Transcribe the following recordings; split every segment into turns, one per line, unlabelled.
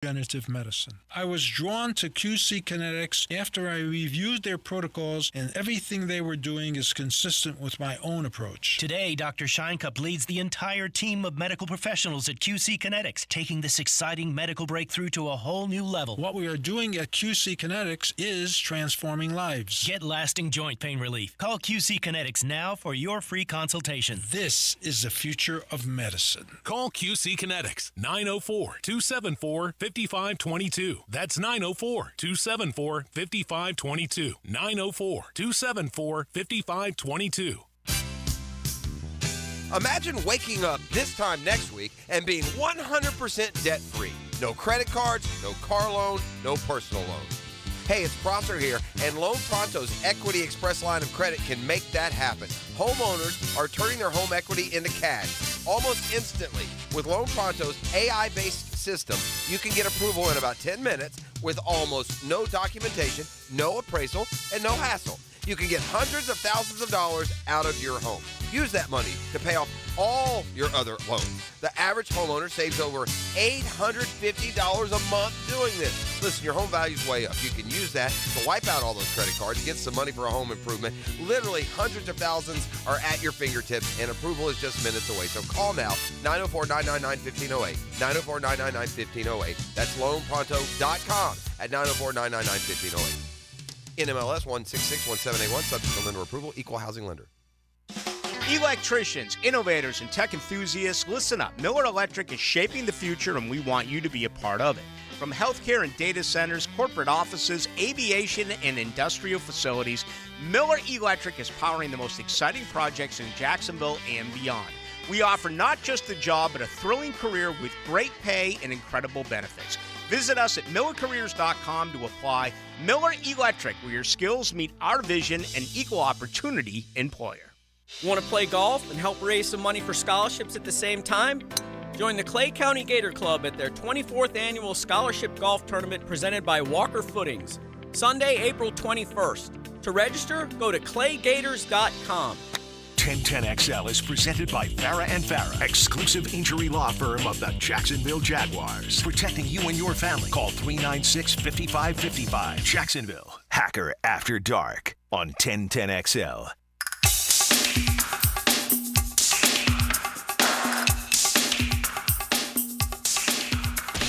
regenerative medicine. I was drawn to QC Kinetics after I reviewed their protocols, and everything they were doing is consistent with my own approach.
Today, Dr. Shinecup leads the entire team of medical professionals at QC Kinetics, taking this exciting medical breakthrough to a whole new level.
What we are doing at QC Kinetics is transforming lives.
Get lasting joint pain relief. Call QC Kinetics now for your free consultation.
This is the future of medicine.
Call QC Kinetics, 904-274-5522. That's 904-274-5522. 904-274-5522.
Imagine waking up this time next week and being 100% debt-free. No credit cards, no car loan, no personal loan. Hey, it's Prosser here, and Loan Pronto's Equity Express line of credit can make that happen. Homeowners are turning their home equity into cash almost instantly. With Loan Pronto's AI-based system, you can get approval in about 10 minutes with almost no documentation, no appraisal, and no hassle. You can get hundreds of thousands of dollars out of your home. Use that money to pay off all your other loans. The average homeowner saves over $850 a month doing this. Listen, your home value's way up. You can use that to wipe out all those credit cards, get some money for a home improvement. Literally hundreds of thousands are at your fingertips, and approval is just minutes away. So call now, 904-999-1508, 904-999-1508. That's loanpronto.com at 904-999-1508. NMLS 1661781, subject to lender approval, equal housing lender.
Electricians, innovators, and tech enthusiasts, listen up. Miller Electric is shaping the future, and we want you to be a part of it. From healthcare and data centers, corporate offices, aviation, and industrial facilities, Miller Electric is powering the most exciting projects in Jacksonville and beyond. We offer not just a job, but a thrilling career with great pay and incredible benefits. Visit us at millercareers.com to apply. Miller Electric, where your skills meet our vision, and equal opportunity employer.
Want to play golf and help raise some money for scholarships at the same time? Join the Clay County Gator Club at their 24th annual scholarship golf tournament presented by Walker Footings, Sunday, April 21st. To register, go to claygators.com.
1010XL is presented by Farah & Farah, exclusive injury law firm of the Jacksonville Jaguars. Protecting you and your family. Call 396-5555. Jacksonville, Hacker After Dark on 1010XL.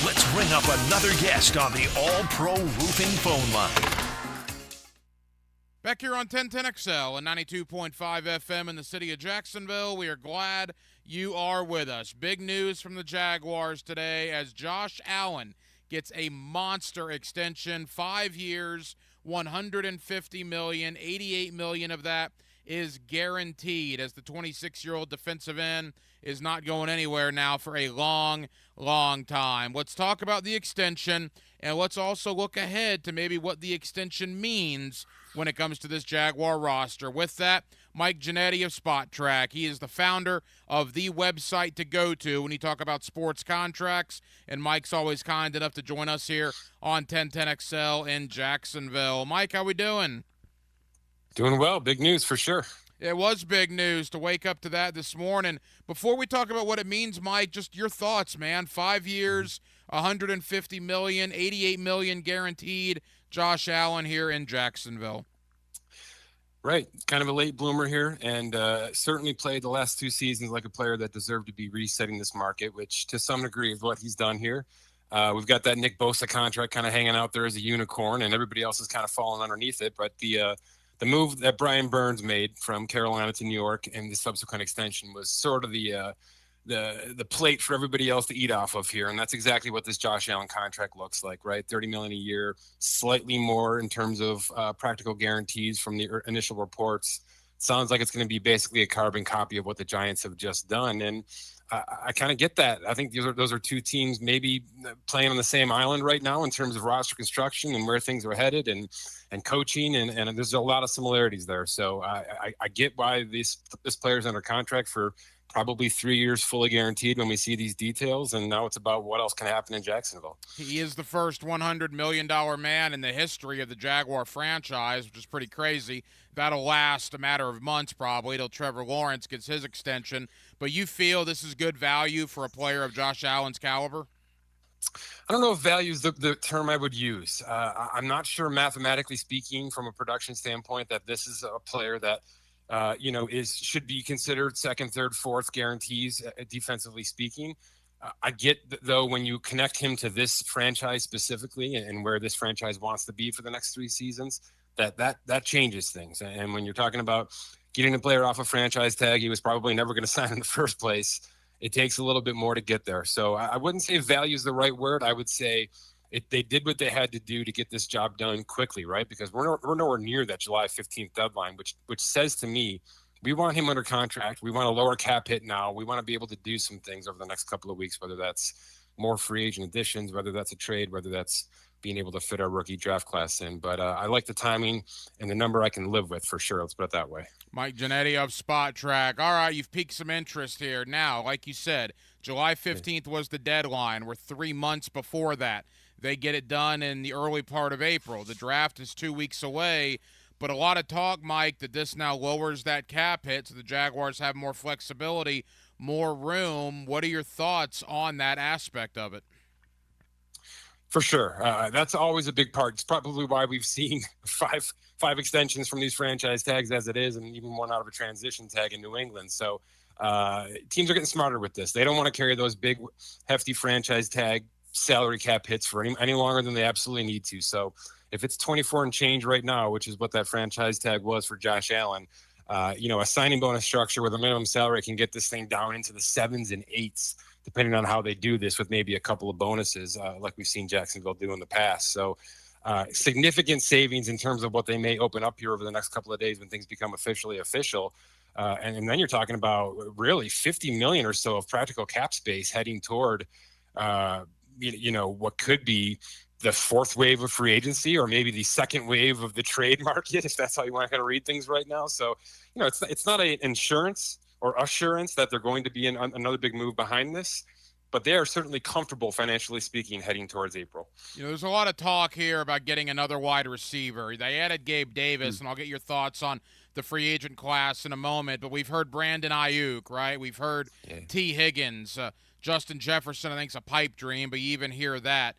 Let's bring up another guest on the All-Pro Roofing phone line.
Back here on 1010XL and 92.5 FM in the city of Jacksonville, we are glad you are with us. Big news from the Jaguars today as Josh Allen gets a monster extension, 5 years, $150 million, $88 million of that is guaranteed, as the 26-year-old defensive end is not going anywhere now for a long, long time. Let's talk about the extension, and let's also look ahead to maybe what the extension means when it comes to this Jaguar roster. With that, Mike Giannetti of Spot Track. He is the founder of the website to go to when you talk about sports contracts, and Mike's always kind enough to join us here on 1010XL in Jacksonville. Mike, how we doing?
Doing well. Big news for sure.
It was big news to wake up to that this morning. Before we talk about what it means, Mike, just your thoughts, man. 5 years, $150 million, $88 million guaranteed. Josh Allen here in Jacksonville.
Right. Kind of a late bloomer here, and certainly played the last 2 seasons like a player that deserved to be resetting this market, which to some degree is what he's done here. We've got that Nick Bosa contract kind of hanging out there as a unicorn, and everybody else is kind of falling underneath it. But the move that Brian Burns made from Carolina to New York and the subsequent extension was sort of the plate for everybody else to eat off of here. And that's exactly what this Josh Allen contract looks like, right? $30 million a year, slightly more in terms of practical guarantees from the initial reports. Sounds like it's going to be basically a carbon copy of what the Giants have just done. And I kind of get that. I think those are two teams maybe playing on the same island right now in terms of roster construction and where things are headed and coaching. And there's a lot of similarities there. So I get why this player's under contract for probably 3 years fully guaranteed when we see these details. And now it's about what else can happen in Jacksonville.
He is the first $100 million man in the history of the Jaguar franchise, which is pretty crazy. That'll last a matter of months probably till Trevor Lawrence gets his extension. But you feel this is good value for a player of Josh Allen's caliber?
I don't know if value is the term I would use. I'm not sure, mathematically speaking, from a production standpoint, that this is a player that should be considered second, third, fourth guarantees, defensively speaking. I get, though, when you connect him to this franchise specifically and where this franchise wants to be for the next 3 seasons, that changes things. And when you're talking about getting a player off a franchise tag he was probably never going to sign in the first place, it takes a little bit more to get there. So I wouldn't say value is the right word. I would say they did what they had to do to get this job done quickly, right? Because we're nowhere near that July 15th deadline, which says to me, we want him under contract. We want a lower cap hit now. We want to be able to do some things over the next couple of weeks, whether that's more free agent additions, whether that's a trade, whether that's being able to fit our rookie draft class in. But I like the timing and the number I can live with for sure. Let's put it that way.
Mike Giannetti of Spot Track. All right, you've piqued some interest here. Now, like you said, July 15th was the deadline. We're 3 months before that. They get it done in the early part of April. The draft is 2 weeks away. But a lot of talk, Mike, that this now lowers that cap hit so the Jaguars have more flexibility, more room. What are your thoughts on that aspect of it?
For sure. That's always a big part. It's probably why we've seen five extensions from these franchise tags as it is, and even one out of a transition tag in New England. So teams are getting smarter with this. They don't want to carry those big, hefty franchise tag salary cap hits for any longer than they absolutely need to. So if it's 24 and change right now, which is what that franchise tag was for Josh Allen, a signing bonus structure with a minimum salary can get this thing down into the 7s and 8s, depending on how they do this, with maybe a couple of bonuses like we've seen Jacksonville do in the past. So significant savings in terms of what they may open up here over the next couple of days when things become officially official. And then you're talking about really $50 million or so of practical cap space heading toward, what could be the fourth wave of free agency, or maybe the second wave of the trade market, if that's how you want to kind of read things right now. So, it's not an insurance or assurance that they're going to be in another big move behind this, but they are certainly comfortable, financially speaking, heading towards April.
There's a lot of talk here about getting another wide receiver. They added Gabe Davis, and I'll get your thoughts on the free agent class in a moment, but we've heard Brandon Ayuk, right? We've heard T. Higgins, Justin Jefferson, I think, is a pipe dream, but you even hear that.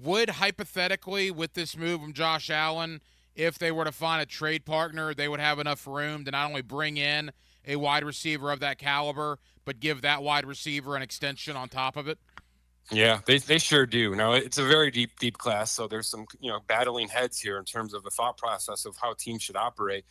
Would, hypothetically, with this move from Josh Allen, if they were to find a trade partner, they would have enough room to not only bring in a wide receiver of that caliber, but give that wide receiver an extension on top of it?
Yeah, they sure do. Now, it's a very deep class, so there's some battling heads here in terms of the thought process of how teams should operate.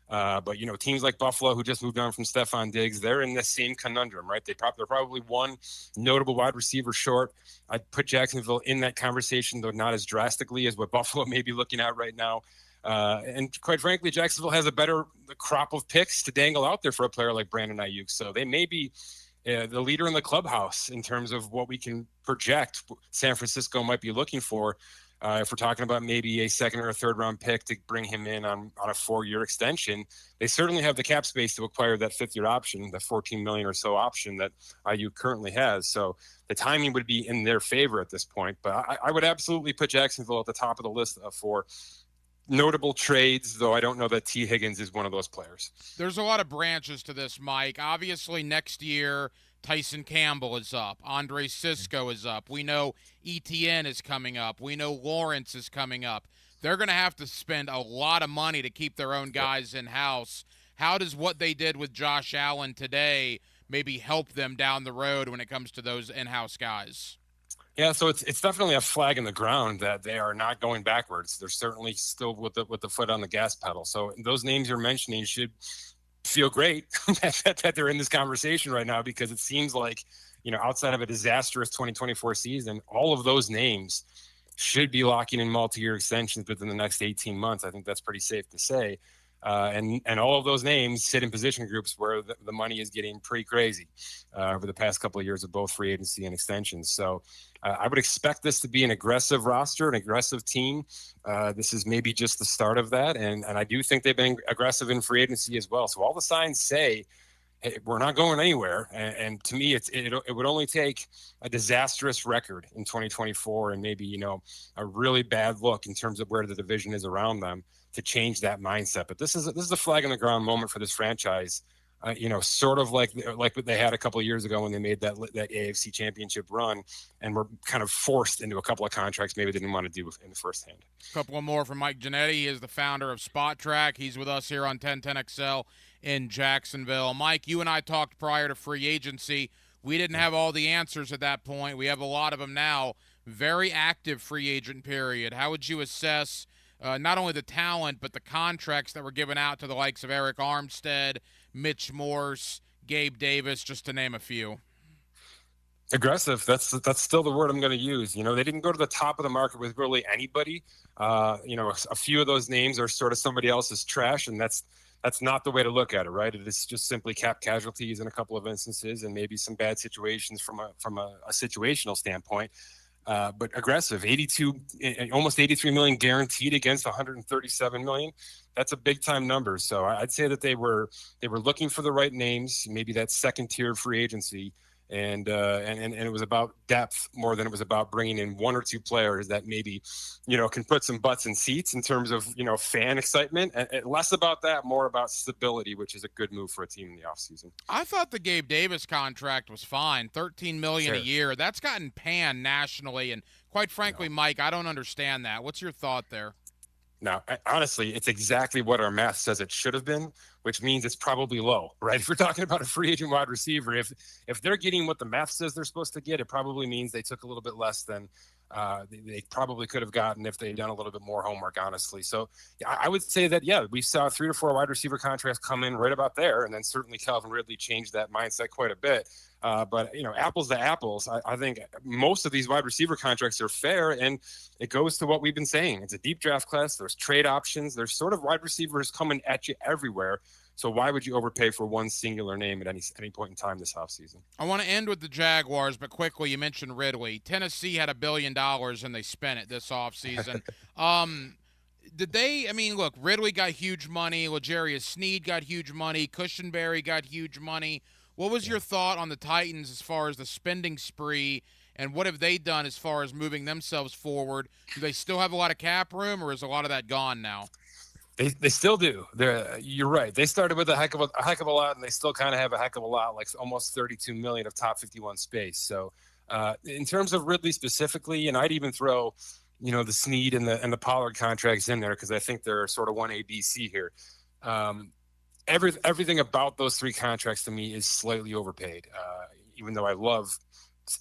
But teams like Buffalo, who just moved on from Stephon Diggs, they're in the same conundrum, right? They're probably one notable wide receiver short. I'd put Jacksonville in that conversation, though not as drastically as what Buffalo may be looking at right now. And quite frankly, Jacksonville has a better crop of picks to dangle out there for a player like Brandon Ayuk. So they may be the leader in the clubhouse in terms of what we can project San Francisco might be looking for. If we're talking about maybe a second or a third round pick to bring him in on a 4-year extension, they certainly have the cap space to acquire that 5th-year option, the $14 million or so option that Ayuk currently has. So the timing would be in their favor at this point. But I would absolutely put Jacksonville at the top of the list for notable trades, though I don't know that T. Higgins is one of those players.
There's a lot of branches to this, Mike. Obviously, next year, Tyson Campbell is up. Andre Sisco is up. We know ETN is coming up. We know Lawrence is coming up. They're going to have to spend a lot of money to keep their own guys in-house. How does what they did with Josh Allen today maybe help them down the road when it comes to those in-house guys?
Yeah, so it's definitely a flag in the ground that they are not going backwards. They're certainly still with the foot on the gas pedal. So those names you're mentioning should feel great that they're in this conversation right now, because it seems like, outside of a disastrous 2024 season, all of those names should be locking in multi-year extensions within the next 18 months. I think that's pretty safe to say. And all of those names sit in position groups where the money is getting pretty crazy over the past couple of years of both free agency and extensions. So I would expect this to be an aggressive roster, an aggressive team. This is maybe just the start of that. And I do think they've been aggressive in free agency as well. So all the signs say, hey, we're not going anywhere. And to me, it would only take a disastrous record in 2024 and maybe, a really bad look in terms of where the division is around them to change that mindset. But this is a flag on the ground moment for this franchise. sort of like what they had a couple of years ago when they made that AFC Championship run and were kind of forced into a couple of contracts maybe they didn't want to do in the first hand.
A couple more from Mike Giannetti. He is the founder of Spot Track. He's with us here on 1010XL in Jacksonville. Mike, you and I talked prior to free agency. We didn't have all the answers at that point. We have a lot of them now. Very active free agent period. How would you assess not only the talent but the contracts that were given out to the likes of Eric Armstead, Mitch Morse, Gabe Davis, just to name a few?
Aggressive. That's still the word I'm going to use. They didn't go to the top of the market with really anybody. A few of those names are sort of somebody else's trash, and that's not the way to look at it, right? It is just simply cap casualties in a couple of instances, and maybe some bad situations from a situational standpoint. But aggressive, almost 83 million guaranteed against 137 million. That's a big time number. So I'd say that they were looking for the right names, maybe that second tier free agency. And it was about depth more than it was about bringing in one or two players that maybe, can put some butts in seats in terms of, fan excitement. And less about that, more about stability, which is a good move for a team in the offseason.
I thought the Gabe Davis contract was fine, $13 million a year. That's gotten panned nationally, and quite frankly, Mike, I don't understand that. What's your thought there?
Now, honestly, it's exactly what our math says it should have been, which means it's probably low, right? If we're talking about a free agent wide receiver, if they're getting what the math says they're supposed to get, it probably means they took a little bit less than they probably could have gotten if they'd done a little bit more homework, honestly. So I would say that, we saw 3 to 4 wide receiver contracts come in right about there, and then certainly Calvin Ridley changed that mindset quite a bit. But apples to apples, I think most of these wide receiver contracts are fair, and it goes to what we've been saying. It's a deep draft class. There's trade options. There's sort of wide receivers coming at you everywhere. So why would you overpay for one singular name at any point in time this offseason?
I want to end with the Jaguars, but quickly, you mentioned Ridley. Tennessee had $1 billion, and they spent it this offseason. Look, Ridley got huge money. L'Jarius Sneed got huge money. Cushenberry got huge money. What was your thought on the Titans as far as the spending spree, and what have they done as far as moving themselves forward? Do they still have a lot of cap room, or is a lot of that gone now?
They still do. You're right. They started with a heck of a lot, and they still kind of have a heck of a lot, like almost 32 million of top 51 space. So in terms of Ridley specifically, and I'd even throw, the Sneed and the Pollard contracts in there because I think they're sort of one ABC here. Everything about those 3 contracts to me is slightly overpaid. Even though I love,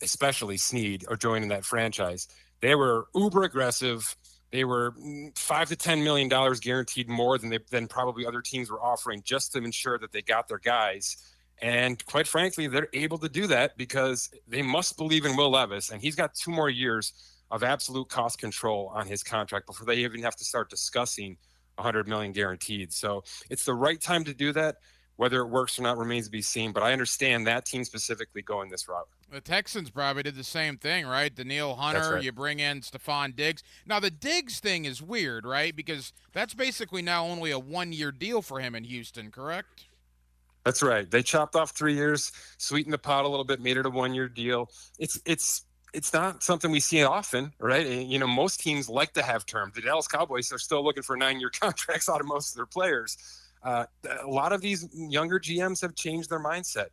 especially Sneed, or joining that franchise, they were uber aggressive. They were $5 to $10 million guaranteed more than probably other teams were offering just to ensure that they got their guys. And quite frankly, they're able to do that because they must believe in Will Levis, and he's got 2 more years of absolute cost control on his contract before they even have to start discussing $100 million guaranteed. So it's the right time to do that. Whether it works or not remains to be seen, but I understand that team specifically going this route.
The Texans probably did the same thing, right? Danielle Hunter,
right.
You bring in Stephon Diggs. Now, the Diggs thing is weird, right? Because that's basically now only a 1-year deal for him in Houston, correct?
That's right. They chopped off 3 years, sweetened the pot a little bit, made it a 1-year deal. It's not something we see often, right? Most teams like to have term. The Dallas Cowboys are still looking for 9-year contracts out of most of their players. A lot of these younger GMs have changed their mindset.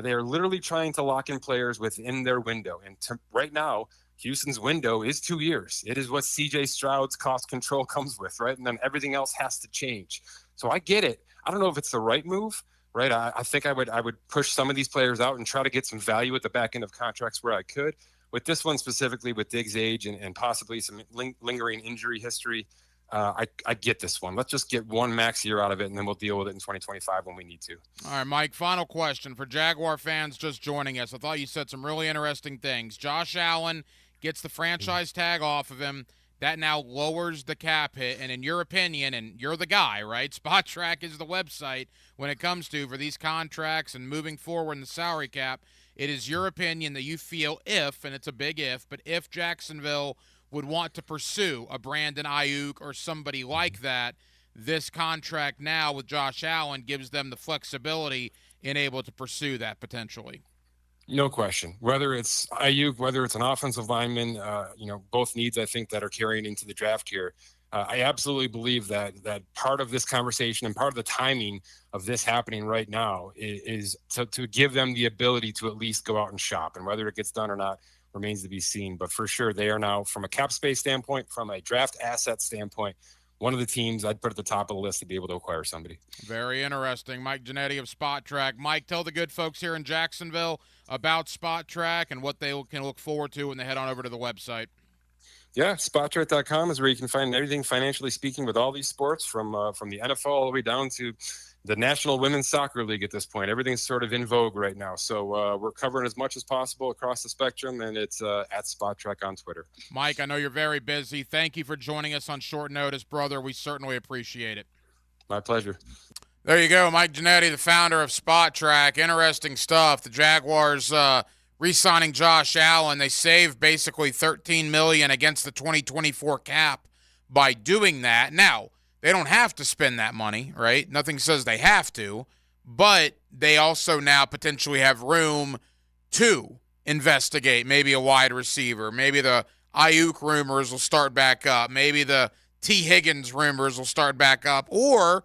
They are literally trying to lock in players within their window. And right now, Houston's window is 2 years. It is what CJ Stroud's cost control comes with, right? And then everything else has to change. So I get it. I don't know if it's the right move, right? I think I would push some of these players out and try to get some value at the back end of contracts where I could. With this one specifically, with Diggs' age and possibly some lingering injury history, I get this one. Let's just get 1 max year out of it, and then we'll deal with it in 2025 when we need to.
All right, Mike, final question for Jaguar fans just joining us. I thought you said some really interesting things. Josh Allen gets the franchise tag off of him. That now lowers the cap hit. And in your opinion, and you're the guy, right? Spot Track is the website when it comes to for these contracts and moving forward in the salary cap. It is your opinion that you feel if, and it's a big if, but if Jacksonville would want to pursue a Brandon Ayuk or somebody like that, this contract now with Josh Allen gives them the flexibility in able to pursue that potentially.
No question. Whether it's Ayuk, whether it's an offensive lineman, both needs I think that are carrying into the draft here. I absolutely believe that part of this conversation and part of the timing of this happening right now is to give them the ability to at least go out and shop. And whether it gets done or not remains to be seen. But for sure, they are now, from a cap space standpoint, from a draft asset standpoint, one of the teams I'd put at the top of the list to be able to acquire somebody.
Very interesting. Mike Giannetti of Spot Track. Mike, tell the good folks here in Jacksonville about Spot Track and what they can look forward to when they head on over to the website.
Yeah, spottrack.com is where you can find everything financially speaking with all these sports, from the NFL all the way down to the National Women's Soccer League at this point. Everything's sort of in vogue right now. So we're covering as much as possible across the spectrum, and it's at SpotTrack on Twitter.
Mike, I know you're very busy. Thank you for joining us on short notice, brother. We certainly appreciate it.
My pleasure.
There you go, Mike Giannetti, the founder of Spot Track. Interesting stuff. The Jaguars re-signing Josh Allen. They saved basically $13 million against the 2024 cap by doing that. Now, they don't have to spend that money, right? Nothing says they have to, but they also now potentially have room to investigate maybe a wide receiver. Maybe the Ayuk rumors will start back up. Maybe the T. Higgins rumors will start back up. Or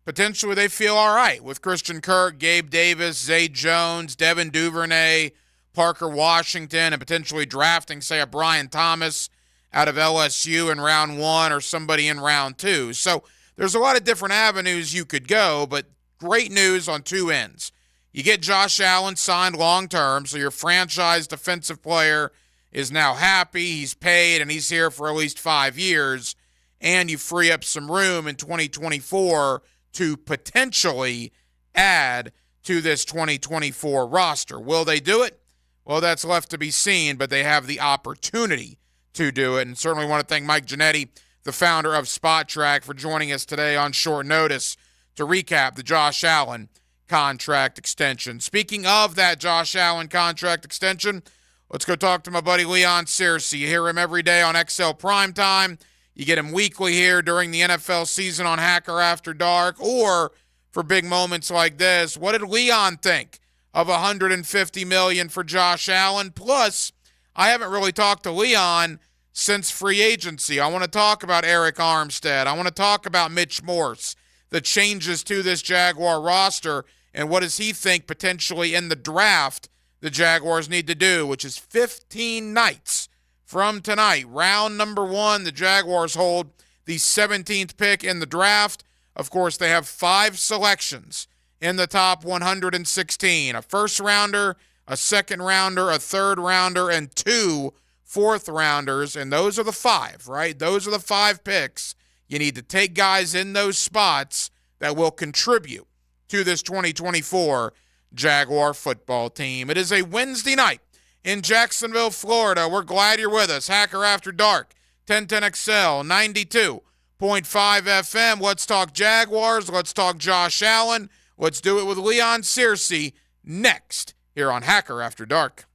potentially they feel all right with Christian Kirk, Gabe Davis, Zay Jones, Devin Duvernay, Parker Washington, and potentially drafting, say, a Brian Thomas out of LSU in round 1 or somebody in round 2. So there's a lot of different avenues you could go, but great news on two ends. You get Josh Allen signed long-term, so your franchise defensive player is now happy, he's paid, and he's here for at least 5 years, and you free up some room in 2024 to potentially add to this 2024 roster. Will they do it? Well, that's left to be seen, but they have the opportunity to do it. And certainly want to thank Mike Giannetti, the founder of Spot Track, for joining us today on short notice to recap the Josh Allen contract extension. Speaking of that Josh Allen contract extension, let's go talk to my buddy Leon Searcy. You hear him every day on XL Primetime. You get him weekly here during the NFL season on Hacker After Dark, or for big moments like this. What did Leon think of $150 million for Josh Allen? Plus, I haven't really talked to Leon since free agency. I want to talk about Eric Armstead. I want to talk about Mitch Morse, the changes to this Jaguar roster, and what does he think potentially in the draft the Jaguars need to do, which is 15 nights from tonight. Round number 1, the Jaguars hold the 17th pick in the draft. Of course, they have 5 selections in the top 116, a first rounder, a second rounder, a third rounder, and 2 fourth rounders. And those are the 5, right? Those are the 5 picks. You need to take guys in those spots that will contribute to this 2024 Jaguar football team. It is a Wednesday night in Jacksonville, Florida. We're glad you're with us. Hacker After Dark, 1010XL, 92.5 FM. Let's talk Jaguars. Let's talk Josh Allen. Let's do it with Leon Searcy next here on Hacker After Dark.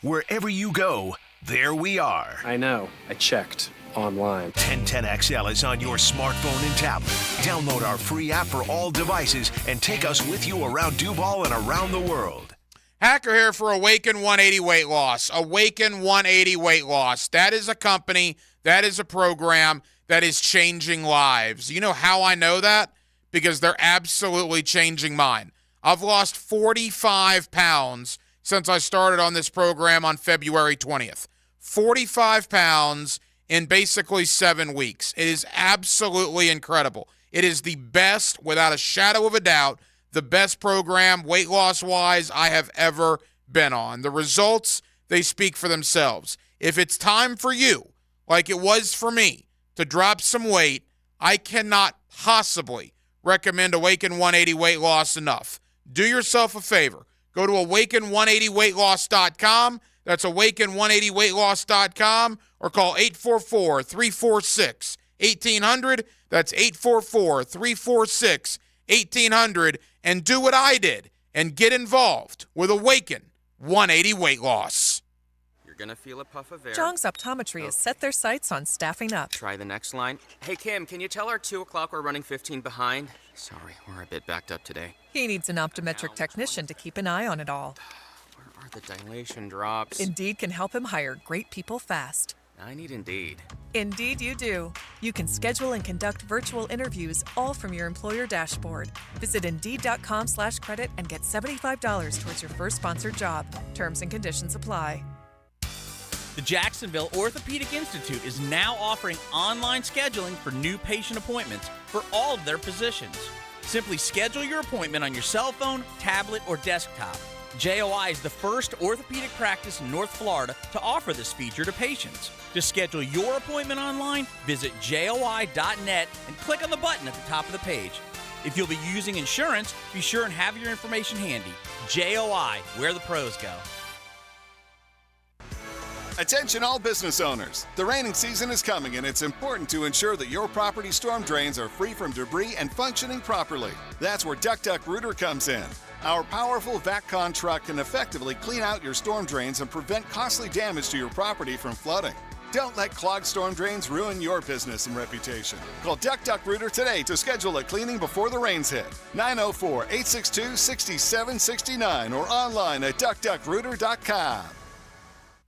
Wherever you go, there we are.
I know. I checked online.
1010XL is on your smartphone and tablet. Download our free app for all devices and take us with you around Duval and around the world.
Hacker here for Awaken 180 Weight Loss. Awaken 180 Weight Loss. That is a company, that is a program that is changing lives. You know how I know that? Because they're absolutely changing mine. I've lost 45 pounds since I started on this program on February 20th. 45 pounds in basically 7 weeks. It is absolutely incredible. It is the best, without a shadow of a doubt, the best program weight loss-wise I have ever been on. The results, they speak for themselves. If it's time for you, like it was for me, to drop some weight, I cannot possibly recommend Awaken 180 Weight Loss enough. Do yourself a favor. Go to awaken180weightloss.com. That's awaken180weightloss.com, or call 844-346-1800. That's 844-346-1800, and do what I did and get involved with Awaken 180 Weight Loss.
You're going to feel a puff of air.
Jong's Optometry has set their sights on staffing up.
Try the next line. Hey, Kim, can you tell our 2 o'clock we're running 15 behind? Sorry, we're a bit backed up today.
He needs an optometric technician to keep an eye on it all.
Where are the dilation drops?
Indeed can help him hire great people fast.
I need Indeed.
Indeed you do. You can schedule and conduct virtual interviews all from your employer dashboard. Visit Indeed.com/credit and get $75 towards your first sponsored job. Terms and conditions apply.
The Jacksonville Orthopedic Institute is now offering online scheduling for new patient appointments for all of their physicians. Simply schedule your appointment on your cell phone, tablet, or desktop. JOI is the first orthopedic practice in North Florida to offer this feature to patients. To schedule your appointment online, visit joi.net and click on the button at the top of the page. If you'll be using insurance, be sure and have your information handy. JOI, where the pros go.
Attention all business owners. The raining season is coming and it's important to ensure that your property storm drains are free from debris and functioning properly. That's where Duck Duck Rooter comes in. Our powerful VACCon truck can effectively clean out your storm drains and prevent costly damage to your property from flooding. Don't let clogged storm drains ruin your business and reputation. Call Duck Duck Rooter today to schedule a cleaning before the rains hit. 904-862-6769 or online at duckduckrooter.com.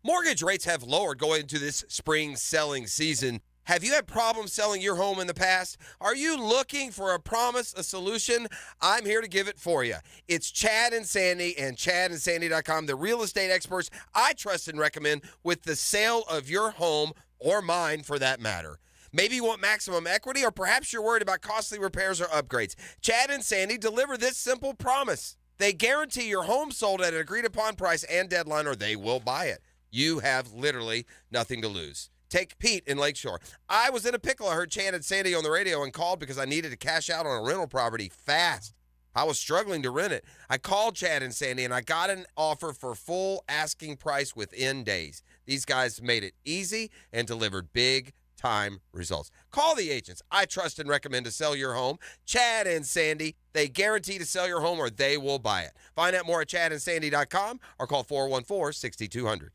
Mortgage rates have lowered going into this spring selling season. Have you had problems selling your home in the past? Are you looking for a solution? I'm here to give it for you. It's Chad and Sandy and chadandsandy.com, the real estate experts I trust and recommend with the sale of your home, or mine for that matter. Maybe you want maximum equity, or perhaps you're worried about costly repairs or upgrades. Chad and Sandy deliver this simple promise. They guarantee your home sold at an agreed-upon price and deadline, or they will buy it. You have literally nothing to lose. Take Pete in Lakeshore. I was in a pickle. I heard Chad and Sandy on the radio and called because I needed to cash out on a rental property fast. I was struggling to rent it. I called Chad and Sandy, and I got an offer for full asking price within days. These guys made it easy and delivered big-time results. Call the agents I trust and recommend to sell your home. Chad and Sandy, they guarantee to sell your home or they will buy it. Find out more at chadandsandy.com or call 414-6200.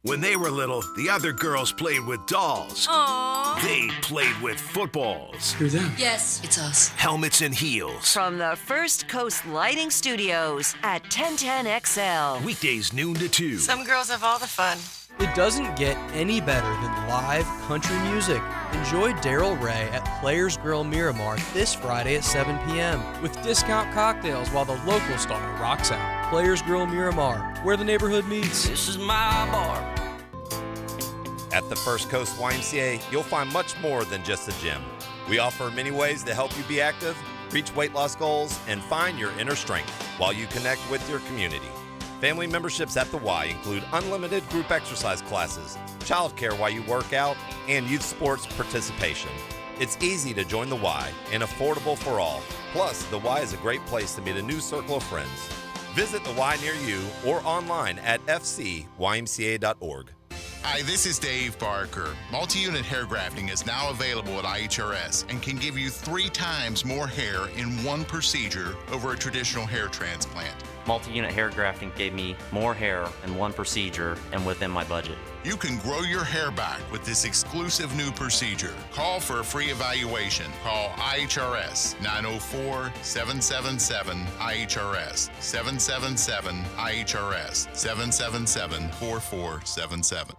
When they were little, the other girls played with dolls.
Aww.
They played with footballs.
Who's them? Yes, it's us.
Helmets and heels.
From the First Coast Lighting Studios at 1010XL.
Weekdays noon to 2.
Some girls have all the fun.
It doesn't get any better than live country music. Enjoy Daryl Ray at Players Grill Miramar this Friday at 7 p.m. with discount cocktails while the local star rocks out. Players Grill Miramar, where the neighborhood meets.
This is my bar.
At the First Coast YMCA, you'll find much more than just a gym. We offer many ways to help you be active, reach weight loss goals, and find your inner strength while you connect with your community. Family memberships at the Y include unlimited group exercise classes, childcare while you work out, and youth sports participation. It's easy to join the Y and affordable for all. Plus, the Y is a great place to meet a new circle of friends. Visit the Y near you or online at fcymca.org.
Hi, this is Dave Barker. Multi-unit hair grafting is now available at IHRS and can give you 3 times more hair in one procedure over a traditional hair transplant.
Multi-unit hair grafting gave me more hair in one procedure and within my budget.
You can grow your hair back with this exclusive new procedure. Call for a free evaluation. Call IHRS 904-777-IHRS 777-IHRS 777-4477.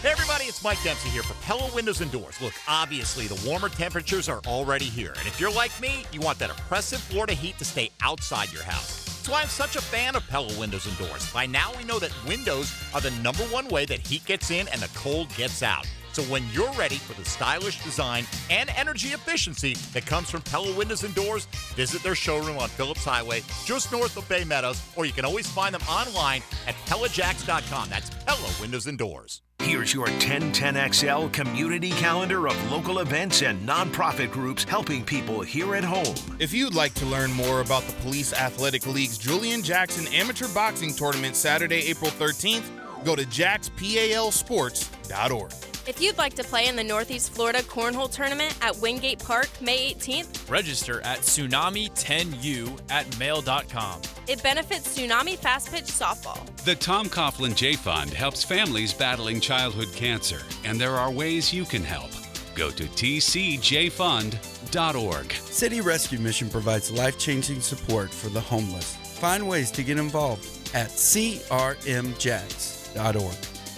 Hey everybody, it's Mike Dempsey here for Pella Windows and Doors. Look, obviously the warmer temperatures are already here, and if you're like me, you want that oppressive Florida heat to stay outside your house. That's why I'm such a fan of Pella Windows and Doors. By now we know that windows are the #1 way that heat gets in and the cold gets out. So when you're ready for the stylish design and energy efficiency that comes from Pella Windows and Doors, visit their showroom on Phillips Highway, just north of Bay Meadows, or you can always find them online at PellaJacks.com. That's Pella Windows and Doors.
Here's your 1010XL community calendar of local events and nonprofit groups helping people here at home.
If you'd like to learn more about the Police Athletic League's Julian Jackson Amateur Boxing Tournament Saturday, April 13th, go to jackspalsports.org.
If you'd like to play in the Northeast Florida Cornhole Tournament at Wingate Park May 18th,
register at Tsunami10U at mail.com.
It benefits Tsunami Fast Pitch Softball.
The Tom Coughlin J Fund helps families battling childhood cancer, and there are ways you can help. Go to tcjfund.org.
City Rescue Mission provides life-changing support for the homeless. Find ways to get involved at crmjax.org.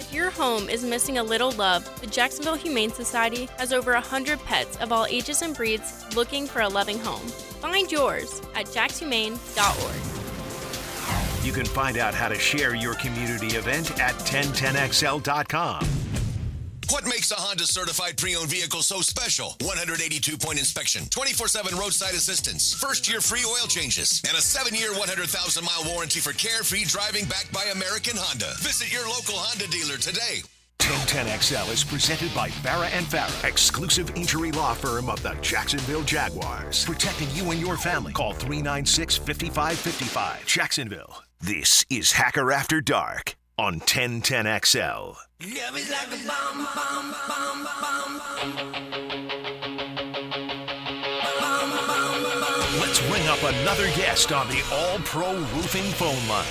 If If your home is missing a little love, the Jacksonville Humane Society has over 100 pets of all ages and breeds looking for a loving home. Find yours at jaxhumane.org.
You can find out how to share your community event at 1010XL.com.
What makes a Honda certified pre-owned vehicle so special? 182-point inspection, 24/7 roadside assistance, first-year free oil changes, and a 7-year, 100,000-mile warranty for carefree driving backed by American Honda. Visit your local Honda dealer today.
1010XL is presented by Farah and Farah, exclusive injury law firm of the Jacksonville Jaguars. Protecting you and your family. Call 396-5555. Jacksonville. This is Hacker After Dark on 1010XL. Let's bring up another guest on the All-Pro Roofing phone line.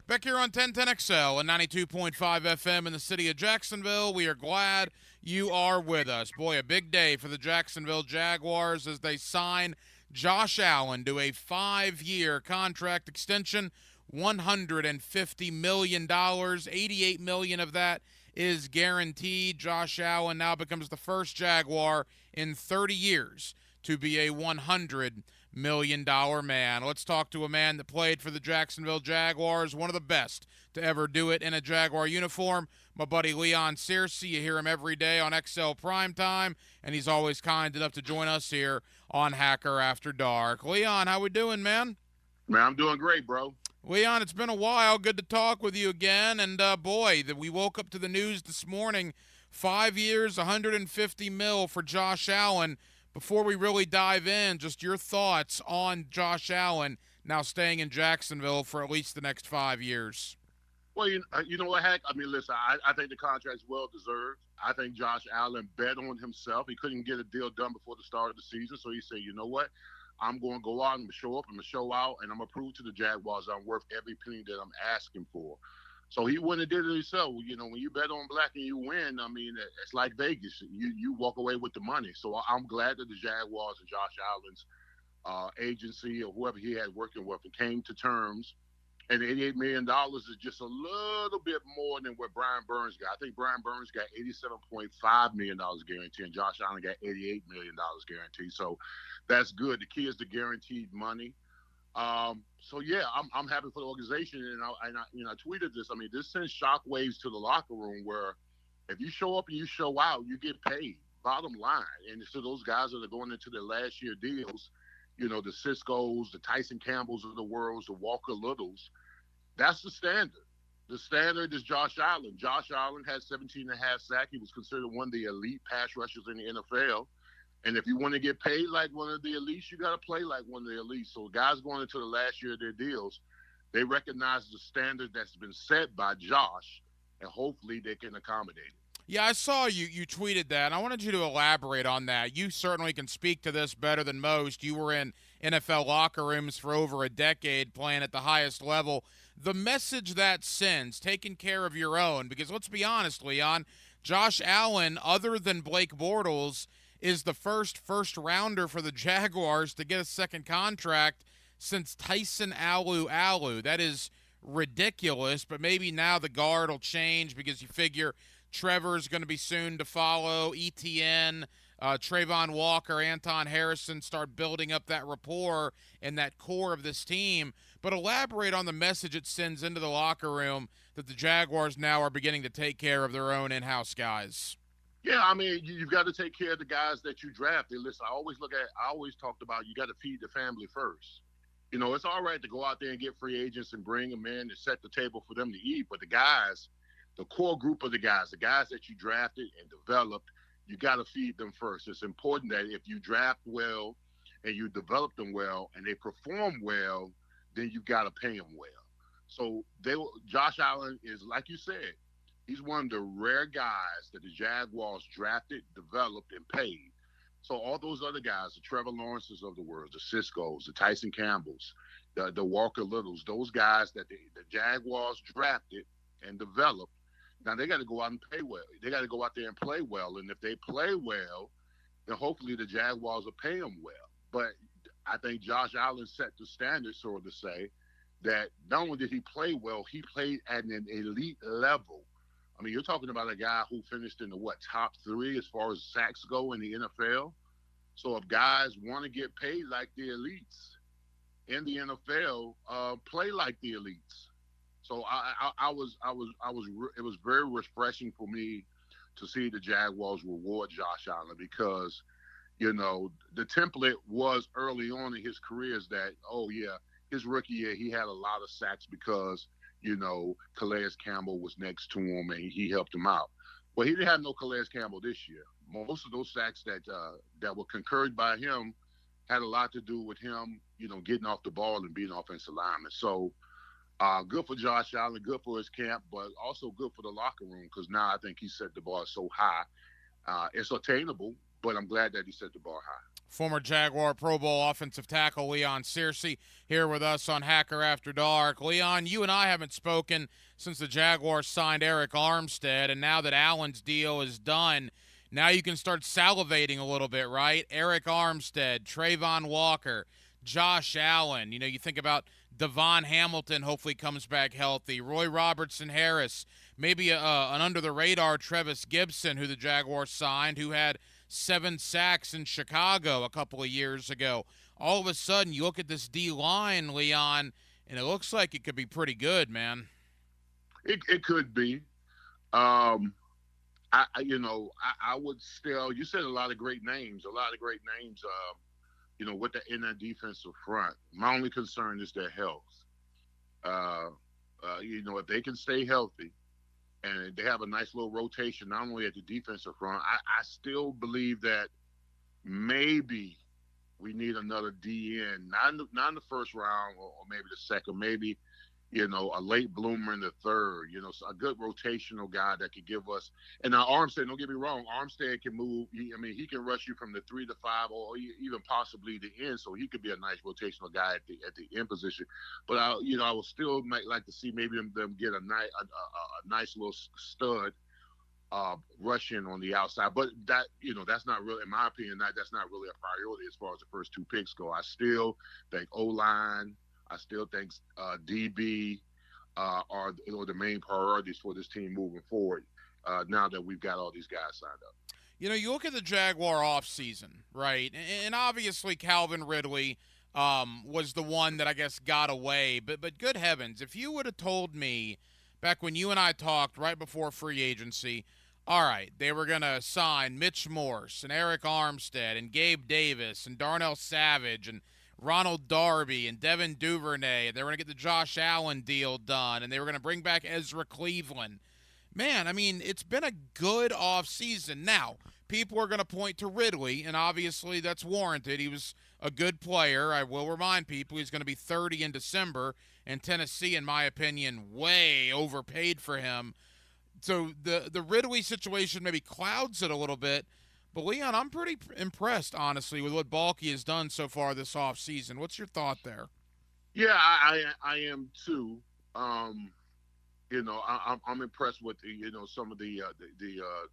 Back here on 1010XL and 92.5 FM in the city of Jacksonville. We are glad you are with us. Boy, a big day for the Jacksonville Jaguars as they sign Josh Allen to a 5-year contract extension, $150 million. $88 million of that is guaranteed. Josh Allen now becomes the first Jaguar in 30 years to be a $100 million man. Let's talk to a man that played for the Jacksonville Jaguars, one of the best to ever do it in a Jaguar uniform, my buddy Leon Searcy. You hear him every day on XL Primetime, and he's always kind enough to join us here on Hacker After Dark. Leon, how we doing, man?
Man, I'm doing great, bro.
Leon, it's been a while. Good to talk with you again. And, boy, we woke up to the news this morning. 5 years, $150 million for Josh Allen. Before we really dive in, just your thoughts on Josh Allen now staying in Jacksonville for at least the next 5 years.
Well, you know what, Heck? I mean, listen, I think the contract's well-deserved. I think Josh Allen bet on himself. He couldn't get a deal done before the start of the season, so he said, you know what? I'm going to go out, I'm going to show up, I'm going to show out, and I'm going to prove to the Jaguars I'm worth every penny that I'm asking for. So he went and did it himself. You know, when you bet on black and you win, I mean, it's like Vegas. You walk away with the money. So I'm glad that the Jaguars and Josh Allen's agency or whoever he had working with came to terms. And $88 million is just a little bit more than what Brian Burns got. I think Brian Burns got $87.5 million guaranteed, and Josh Allen got $88 million guaranteed. So that's good. The key is the guaranteed money. So yeah, I'm happy for the organization, and I tweeted this. I mean, this sends shockwaves to the locker room where if you show up and you show out, you get paid. Bottom line, and so those guys that are going into their last year deals, you know, the Ciscos, the Tyson Campbells of the world, the Walker Littles, that's the standard. The standard is Josh Allen. Josh Allen had 17.5 sacks. He was considered one of the elite pass rushers in the NFL. And if you want to get paid like one of the elites, you got to play like one of the elites. So guys going into the last year of their deals, they recognize the standard that's been set by Josh, and hopefully they can accommodate it.
Yeah, I saw you tweeted that. I wanted you to elaborate on that. You certainly can speak to this better than most. You were in NFL locker rooms for over a decade playing at the highest level. The message that sends, taking care of your own, because let's be honest, Leon, Josh Allen, other than Blake Bortles, is the first rounder for the Jaguars to get a second contract since Tyson Alu. That is ridiculous, but maybe now the guard will change because you figure Trevor's going to be soon to follow, ETN, Trayvon Walker, Anton Harrison start building up that rapport and that core of this team. But elaborate on the message it sends into the locker room that the Jaguars now are beginning to take care of their own in-house guys.
Yeah, I mean, you've got to take care of the guys that you drafted. Listen, I always talked about you got to feed the family first. You know, it's all right to go out there and get free agents and bring them in and set the table for them to eat. But the guys, the core group of the guys that you drafted and developed, you got to feed them first. It's important that if you draft well and you develop them well and they perform well, then you got to pay them well. So Josh Allen is, like you said, he's one of the rare guys that the Jaguars drafted, developed, and paid. So all those other guys, the Trevor Lawrences of the world, the Ciscos, the Tyson Campbells, the Walker Littles, those guys that the Jaguars drafted and developed, now they got to go out and pay well. They got to go out there and play well. And if they play well, then hopefully the Jaguars will pay them well. But I think Josh Allen set the standard, so to say, that not only did he play well, he played at an elite level. I mean, you're talking about a guy who finished in the top 3 as far as sacks go in the NFL. So if guys want to get paid like the elites in the NFL, play like the elites. So it was very refreshing for me to see the Jaguars reward Josh Allen because, you know, the template was early on in his career is that, oh yeah, his rookie year he had a lot of sacks because, you know, Calais Campbell was next to him and he helped him out. Well, he didn't have no Calais Campbell this year. Most of those sacks that were concurred by him had a lot to do with him, you know, getting off the ball and being offensive lineman. So good for Josh Allen, good for his camp, but also good for the locker room because now I think he set the bar so high. It's attainable, but I'm glad that he set the bar high.
Former Jaguar Pro Bowl offensive tackle Leon Searcy here with us on Hacker After Dark. Leon, you and I haven't spoken since the Jaguars signed Eric Armstead, and now that Allen's deal is done, now you can start salivating a little bit, right? Eric Armstead, Trayvon Walker, Josh Allen. You know, you think about Devon Hamilton hopefully comes back healthy, Roy Robertson Harris, maybe an under-the-radar Trevis Gibson who the Jaguars signed who had 7 sacks in Chicago a couple of years ago. All of a sudden, you look at this D-line, Leon, and it looks like it could be pretty good, man.
It could be. I would still, you said a lot of great names, you know, with in that defensive front. My only concern is their health. You know, if they can stay healthy, and they have a nice little rotation, not only at the defensive front, I still believe that maybe we need another DN, not in the first round or maybe the second, maybe, you know, a late bloomer in the third, you know, so a good rotational guy that could give us. And now Armstead, don't get me wrong, Armstead can move. He can rush you from the 3 to 5 or even possibly the end, so he could be a nice rotational guy at the end position. But I would still like to see maybe them get a nice little stud rushing on the outside. But that, you know, that's not really, in my opinion, that's not really a priority as far as the first 2 picks go. I still think O-line, I still think DB are the main priorities for this team moving forward now that we've got all these guys signed up.
You know, you look at the Jaguar offseason, right? And obviously Calvin Ridley was the one that I guess got away. But good heavens, if you would have told me back when you and I talked right before free agency, all right, they were going to sign Mitch Morse and Eric Armstead and Gabe Davis and Darnell Savage and Ronald Darby and Devin Duvernay, and they were going to get the Josh Allen deal done, and they were going to bring back Ezra Cleveland. Man, I mean, it's been a good offseason. Now, people are going to point to Ridley, and obviously that's warranted. He was a good player. I will remind people he's going to be 30 in December, and Tennessee, in my opinion, way overpaid for him. So the Ridley situation maybe clouds it a little bit. But, Leon, I'm pretty impressed, honestly, with what Balky has done so far this offseason. What's your thought there?
Yeah, I am too. You know, I'm impressed with some of the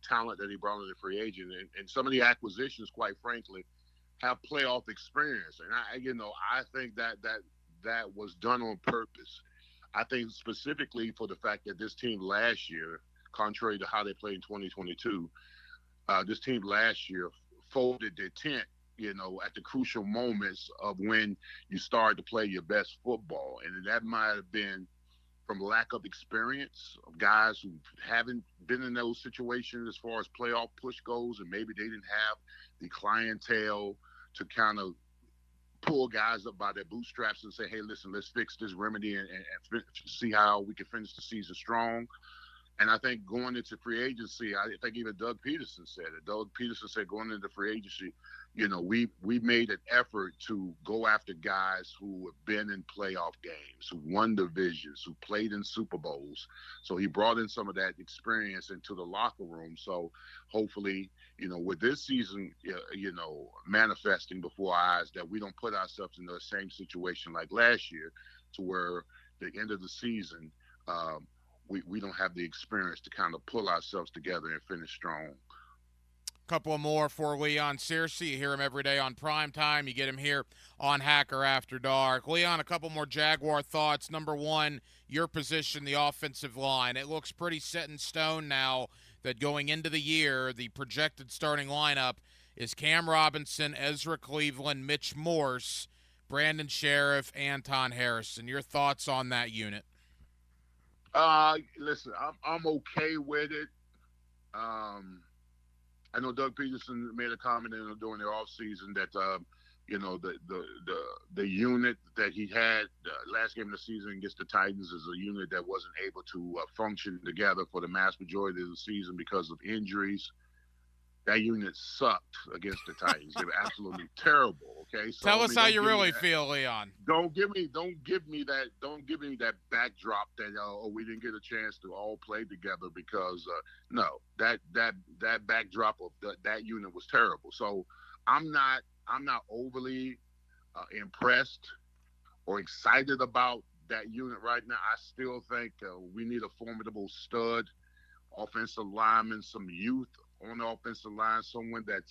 talent that he brought in the free agent, and some of the acquisitions, quite frankly, have playoff experience. And I think that was done on purpose. I think specifically for the fact that this team last year, contrary to how they played in 2022. This team last year folded their tent, you know, at the crucial moments of when you start to play your best football. And that might have been from lack of experience of guys who haven't been in those situations as far as playoff push goes, and maybe they didn't have the clientele to kind of pull guys up by their bootstraps and say, hey, listen, let's fix this remedy and see how we can finish the season strong. And I think going into free agency, I think even Doug Peterson said it. Doug Peterson said going into free agency, you know, we made an effort to go after guys who have been in playoff games, who won divisions, who played in Super Bowls. So he brought in some of that experience into the locker room. So hopefully, you know, with this season, you know, manifesting before our eyes, that we don't put ourselves in the same situation like last year, to where the end of the season, we don't have the experience to kind of pull ourselves together and finish strong.
Couple of more for Leon Searcy. You hear him every day on Prime Time. You get him here on Hacker After Dark. Leon, a couple more Jaguar thoughts. Number one, your position, the offensive line. It looks pretty set in stone now that going into the year, the projected starting lineup is Cam Robinson, Ezra Cleveland, Mitch Morse, Brandon Sheriff, Anton Harrison. Your thoughts on that unit?
Listen, I'm okay with it. I know Doug Peterson made a comment during their offseason that the unit that he had last game of the season against the Titans is a unit that wasn't able to function together for the vast majority of the season because of injuries. That unit sucked against the Titans. They were absolutely terrible. Okay, so
tell us how you really feel, Leon.
Don't give me that backdrop that we didn't get a chance to all play together because no, that backdrop of that unit was terrible. So I'm not overly impressed or excited about that unit right now. I still think we need a formidable stud offensive lineman, some youth on the offensive line, someone that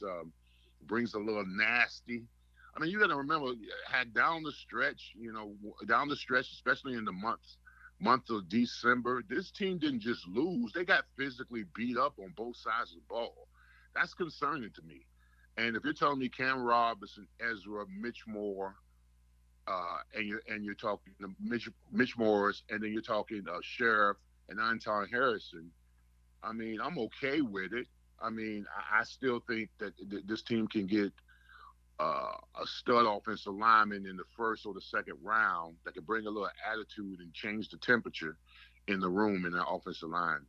brings a little nasty. I mean, you got to remember, down the stretch, especially in the month of December, this team didn't just lose; they got physically beat up on both sides of the ball. That's concerning to me. And if you're telling me Cam Robinson, Ezra, Mitch Moore, and you're talking Mitch Morris, and then you're talking Sheriff and Anton Harrison, I mean, I'm okay with it. I mean, I still think that this team can get a stud offensive lineman in the first or the second round that can bring a little attitude and change the temperature in the room, in the offensive line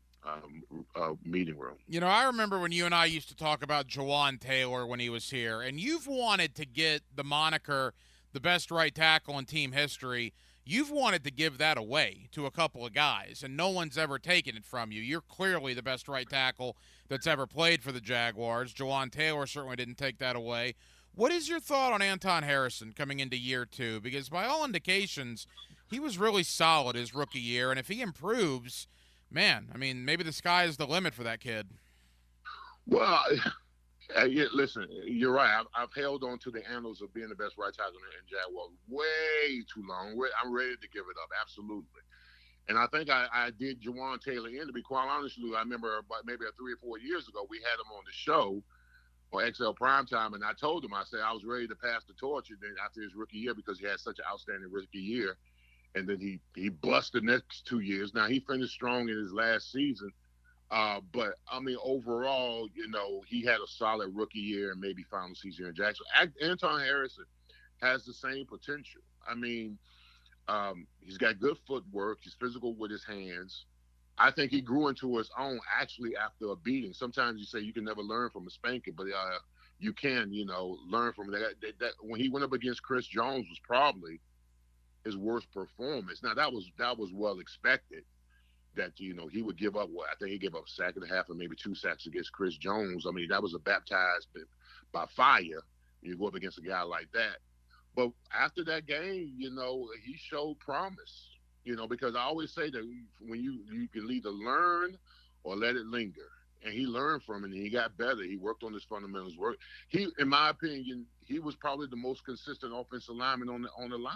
meeting room.
You know, I remember when you and I used to talk about Jawan Taylor when he was here, and you've wanted to get the moniker the best right tackle in team history. You've wanted to give that away to a couple of guys, and no one's ever taken it from you. You're clearly the best right tackle that's ever played for the Jaguars. Jawan Taylor certainly didn't take that away. What is your thought on Anton Harrison coming into year two? Because by all indications, he was really solid his rookie year, and if he improves, man, I mean, maybe the sky is the limit for that kid.
Well, listen, you're right. I've held on to the annals of being the best right tackle in Jaguars way too long. I'm ready to give it up, absolutely. And I think I did Jawan Taylor in, to be quite honest with you. I remember about maybe 3 or 4 years ago, we had him on the show on XL Primetime, and I told him, I said I was ready to pass the torch and then after his rookie year because he had such an outstanding rookie year. And then he bust the next 2 years. Now, he finished strong in his last season. But, I mean, overall, he had a solid rookie year and maybe final season in Jacksonville. Anton Harrison has the same potential. I mean, he's got good footwork. He's physical with his hands. I think he grew into his own actually after a beating. Sometimes you say you can never learn from a spanking, but you can, learn from that. When he went up against Chris Jones was probably his worst performance. Now, that was well expected. That he would give up. I think he gave up a sack and a half, or maybe 2 sacks against Chris Jones. I mean, that was a baptized by fire. You go up against a guy like that. But after that game, he showed promise. Because I always say that when you can either learn or let it linger, and he learned from it and he got better. He worked on his fundamentals. He, in my opinion, he was probably the most consistent offensive lineman on the line.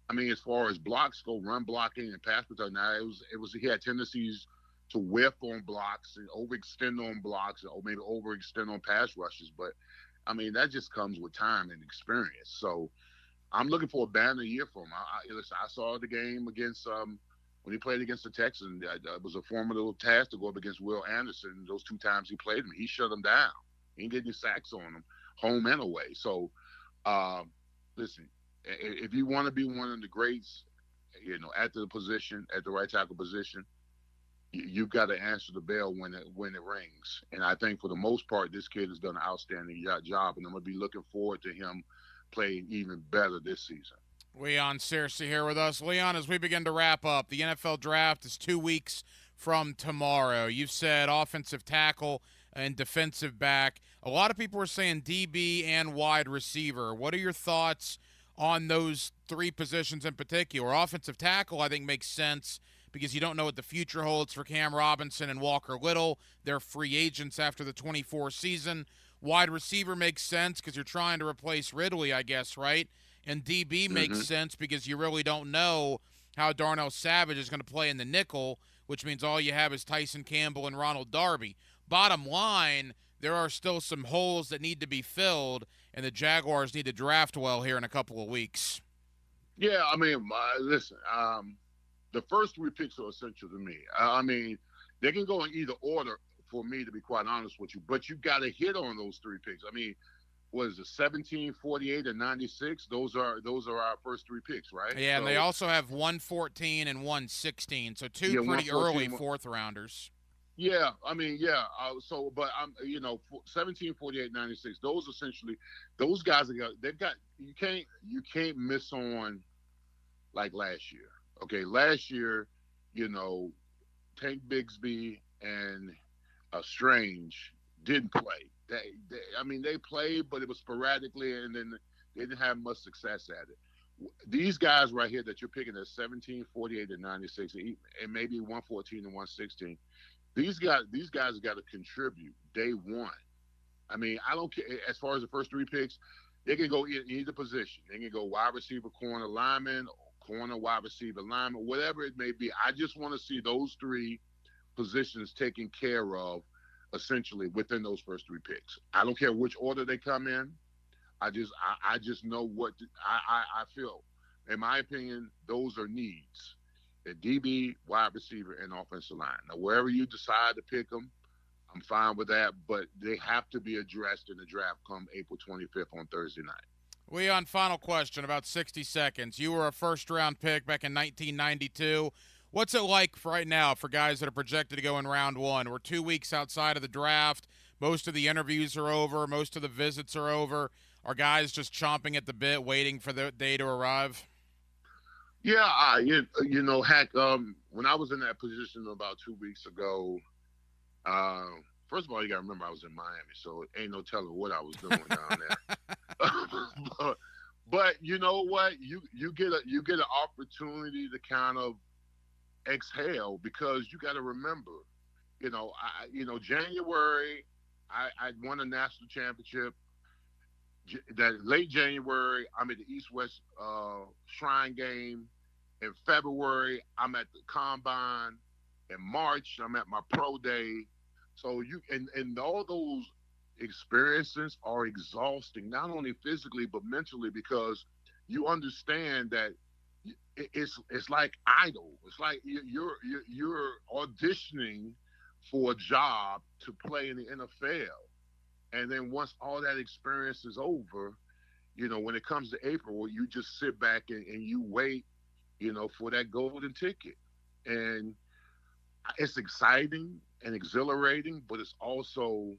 I mean, as far as blocks go, run blocking and pass protection, now he had tendencies to whiff on blocks and overextend on blocks, or maybe overextend on pass rushes. But I mean, that just comes with time and experience. So I'm looking for a banner year for him. I saw the game against when he played against the Texans. It was a formidable task to go up against Will Anderson. Those 2 times he played him, he shut him down. He didn't get any sacks on him, home and away. So, listen. If you want to be one of the greats, at the right tackle position, you've got to answer the bell when it rings. And I think for the most part, this kid has done an outstanding job, and I'm going to be looking forward to him playing even better this season.
Leon Searcy here with us. Leon, as we begin to wrap up, the NFL draft is 2 weeks from tomorrow. You've said offensive tackle and defensive back. A lot of people are saying DB and wide receiver. What are your thoughts on those 3 positions in particular? Offensive tackle, I think, makes sense because you don't know what the future holds for Cam Robinson and Walker Little. They're free agents after the 24 season. Wide receiver makes sense because you're trying to replace Ridley, I guess, right? And DB makes sense because you really don't know how Darnell Savage is going to play in the nickel, which means all you have is Tyson Campbell and Ronald Darby. Bottom line, there are still some holes that need to be filled, and the Jaguars need to draft well here in a couple of weeks.
Yeah, I mean, listen, the first 3 picks are essential to me. I mean, they can go in either order for me, to be quite honest with you, but you got to hit on those 3 picks. I mean, what is it, 17, 48, and 96? Those are our first 3 picks, right?
Yeah, and they also have 114 and 116, so 2 pretty early fourth-rounders.
Yeah, I mean, yeah. But I'm, 17, 48, 96. Those essentially, those guys they've got. You can't miss on like last year. Okay, last year, Tank Bigsby and Strange didn't play. They played, but it was sporadically, and then they didn't have much success at it. These guys right here that you're picking at 17, 48, and 96, and maybe 114 and 116. These guys got to contribute day one. I mean, I don't care as far as the first 3 picks. They can go in either position. They can go wide receiver, corner, lineman, corner, wide receiver, lineman, whatever it may be. I just want to see those 3 positions taken care of, essentially within those first 3 picks. I don't care which order they come in. I just know what I feel. In my opinion, those are needs. The DB, wide receiver, and offensive line. Now, wherever you decide to pick them, I'm fine with that, but they have to be addressed in the draft come April 25th on Thursday night.
Leon, final question, about 60 seconds. You were a first-round pick back in 1992. What's it like right now for guys that are projected to go in round 1? We're 2 weeks outside of the draft. Most of the interviews are over. Most of the visits are over. Are guys just chomping at the bit, waiting for the day to arrive?
Yeah, Hack, when I was in that position about 2 weeks ago, first of all, you got to remember I was in Miami, so ain't no telling what I was doing down there. but you know what? You get an opportunity to kind of exhale, because you got to remember, January, I won a national championship. That late January, I'm at the East-West Shrine game. In February, I'm at the Combine. In March, I'm at my pro day. So and all those experiences are exhausting, not only physically but mentally, because you understand that it's like idle. It's like you're auditioning for a job to play in the NFL. And then once all that experience is over, when it comes to April, you just sit back and you wait, for that golden ticket. And it's exciting and exhilarating, but it's also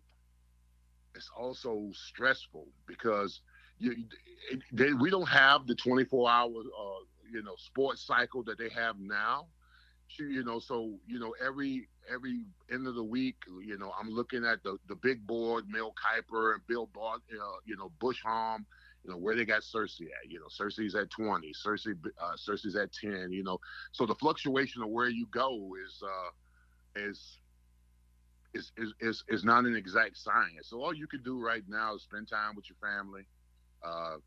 stressful, because we don't have the 24-hour sports cycle that they have now. So every end of the week, I'm looking at the big board, Mel Kiper and Bill Bart, Bushholm, where they got Cersei at. Cersei's at 20, Cersei's at 10. So the fluctuation of where you go is not an exact science. So all you can do right now is spend time with your family,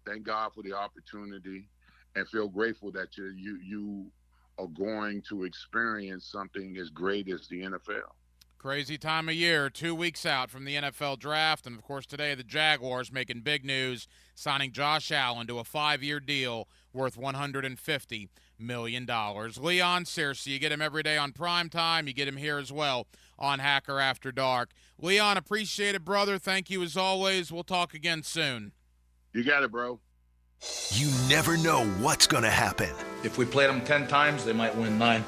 thank God for the opportunity, and feel grateful that you are going to experience something as great as the NFL.
Crazy time of year, 2 weeks out from the NFL draft. And, of course, today the Jaguars making big news, signing Josh Allen to a 5-year deal worth $150 million. Leon Searcy, you get him every day on Primetime. You get him here as well on Hacker After Dark. Leon, appreciate it, brother. Thank you as always. We'll talk again soon.
You got it, bro.
You never know what's going to happen.
If we played them 10 times, they might win 9.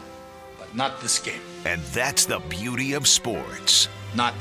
But not this game.
And that's the beauty of sports.
Not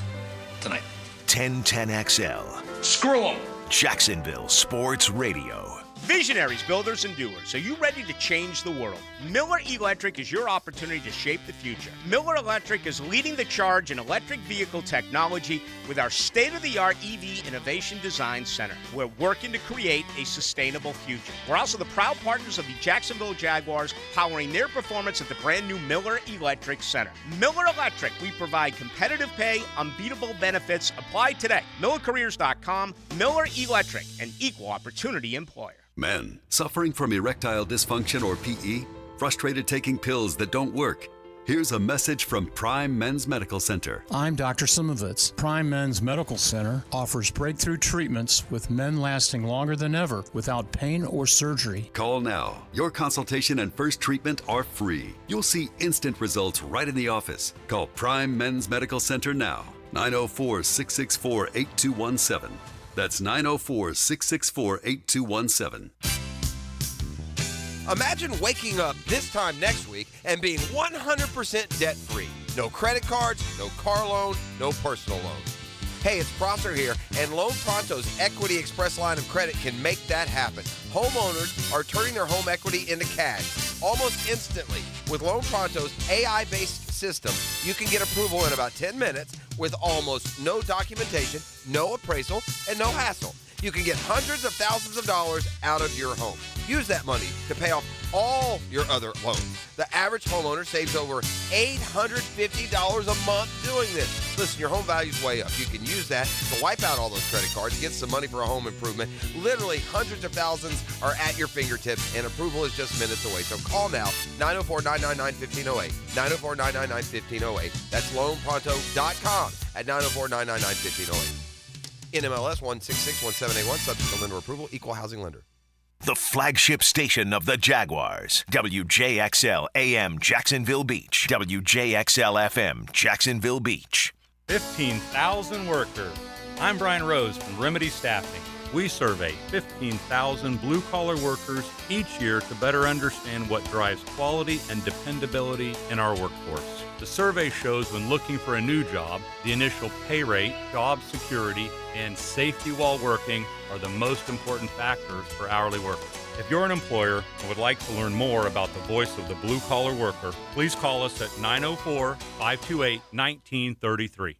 tonight.
1010XL.
Screw them.
Jacksonville Sports Radio.
Visionaries, builders, and doers. Are you ready to change the world? Miller Electric is your opportunity to shape the future. Miller Electric is leading the charge in electric vehicle technology with our state-of-the-art EV Innovation Design Center. We're working to create a sustainable future. We're also the proud partners of the Jacksonville Jaguars, powering their performance at the brand-new Miller Electric Center. Miller Electric, we provide competitive pay, unbeatable benefits. Apply today. MillerCareers.com. Miller Electric, an equal opportunity employer.
Men, suffering from erectile dysfunction or PE? Frustrated taking pills that don't work? Here's a message from Prime Men's Medical Center.
I'm Dr. Simovitz. Prime Men's Medical Center offers breakthrough treatments with men lasting longer than ever without pain or surgery.
Call now. Your consultation and first treatment are free. You'll see instant results right in the office. Call Prime Men's Medical Center now. 904-664-8217. That's 904-664-8217.
Imagine waking up this time next week and being 100% debt-free. No credit cards, no car loan, no personal loan. Hey, it's Prosser here, and Loan Pronto's Equity Express line of credit can make that happen. Homeowners are turning their home equity into cash almost instantly. With Loan Pronto's AI-based system, you can get approval in about 10 minutes with almost no documentation, no appraisal, and no hassle. You can get hundreds of thousands of dollars out of your home. Use that money to pay off all your other loans. The average homeowner saves over $850 a month doing this. Listen, your home value's way up. You can use that to wipe out all those credit cards, get some money for a home improvement. Literally hundreds of thousands are at your fingertips, and approval is just minutes away. So call now, 904-999-1508, 904-999-1508. That's loanpronto.com at 904-999-1508. NMLS 1661781, subject to lender approval, equal housing lender.
The flagship station of the Jaguars. WJXL AM Jacksonville Beach. WJXL FM Jacksonville Beach.
15,000 workers. I'm Brian Rose from Remedy Staffing. We survey 15,000 blue-collar workers each year to better understand what drives quality and dependability in our workforce. The survey shows when looking for a new job, the initial pay rate, job security, and safety while working are the most important factors for hourly workers. If you're an employer and would like to learn more about the voice of the blue-collar worker, please call us at 904-528-1933.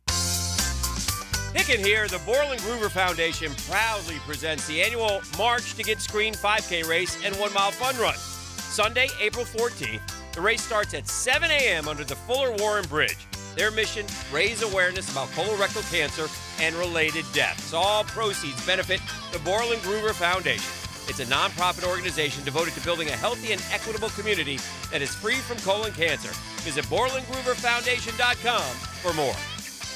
Pickett here. The Borland Groover Foundation proudly presents the annual March to Get Screened 5K race and 1 mile fun run. Sunday, April 14th. The race starts at 7 a.m. under the Fuller Warren Bridge. Their mission, raise awareness about colorectal cancer and related deaths. All proceeds benefit the Borland Groover Foundation. It's a nonprofit organization devoted to building a healthy and equitable community that is free from colon cancer. Visit BorlandGrooverFoundation.com for more.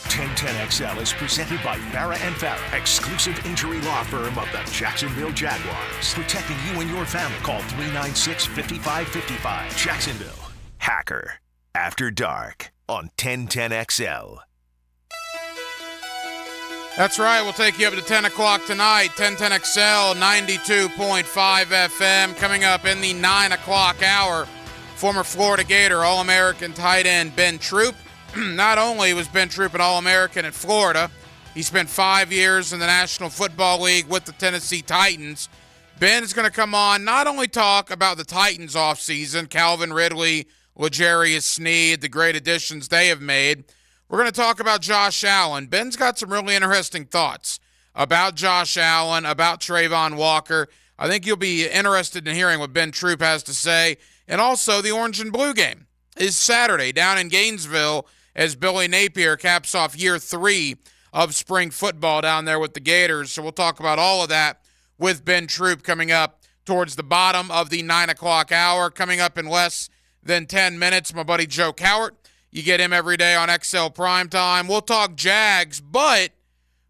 1010XL is presented by Farah & Farah, exclusive injury law firm of the Jacksonville Jaguars. Protecting you and your family. Call 396-5555. Jacksonville. Hacker. After Dark on 1010XL.
That's right. We'll take you up to 10 o'clock tonight. 1010XL, 92.5 FM. Coming up in the 9 o'clock hour, former Florida Gator All-American tight end Ben Troop. Not only was Ben Troop an All-American at Florida, he spent 5 years in the National Football League with the Tennessee Titans. Ben is going to come on, not only talk about the Titans offseason, Calvin Ridley, L'Jarius Sneed, the great additions they have made. We're going to talk about Josh Allen. Ben's got some really interesting thoughts about Josh Allen, about Trayvon Walker. I think you'll be interested in hearing what Ben Troop has to say. And also the Orange and Blue game is Saturday down in Gainesville as Billy Napier caps off year 3 of spring football down there with the Gators. So we'll talk about all of that with Ben Troop coming up towards the bottom of the 9 o'clock hour. Coming up in less than 10 minutes, my buddy Joe Cowart. You get him every day on XL Primetime. We'll talk Jags, but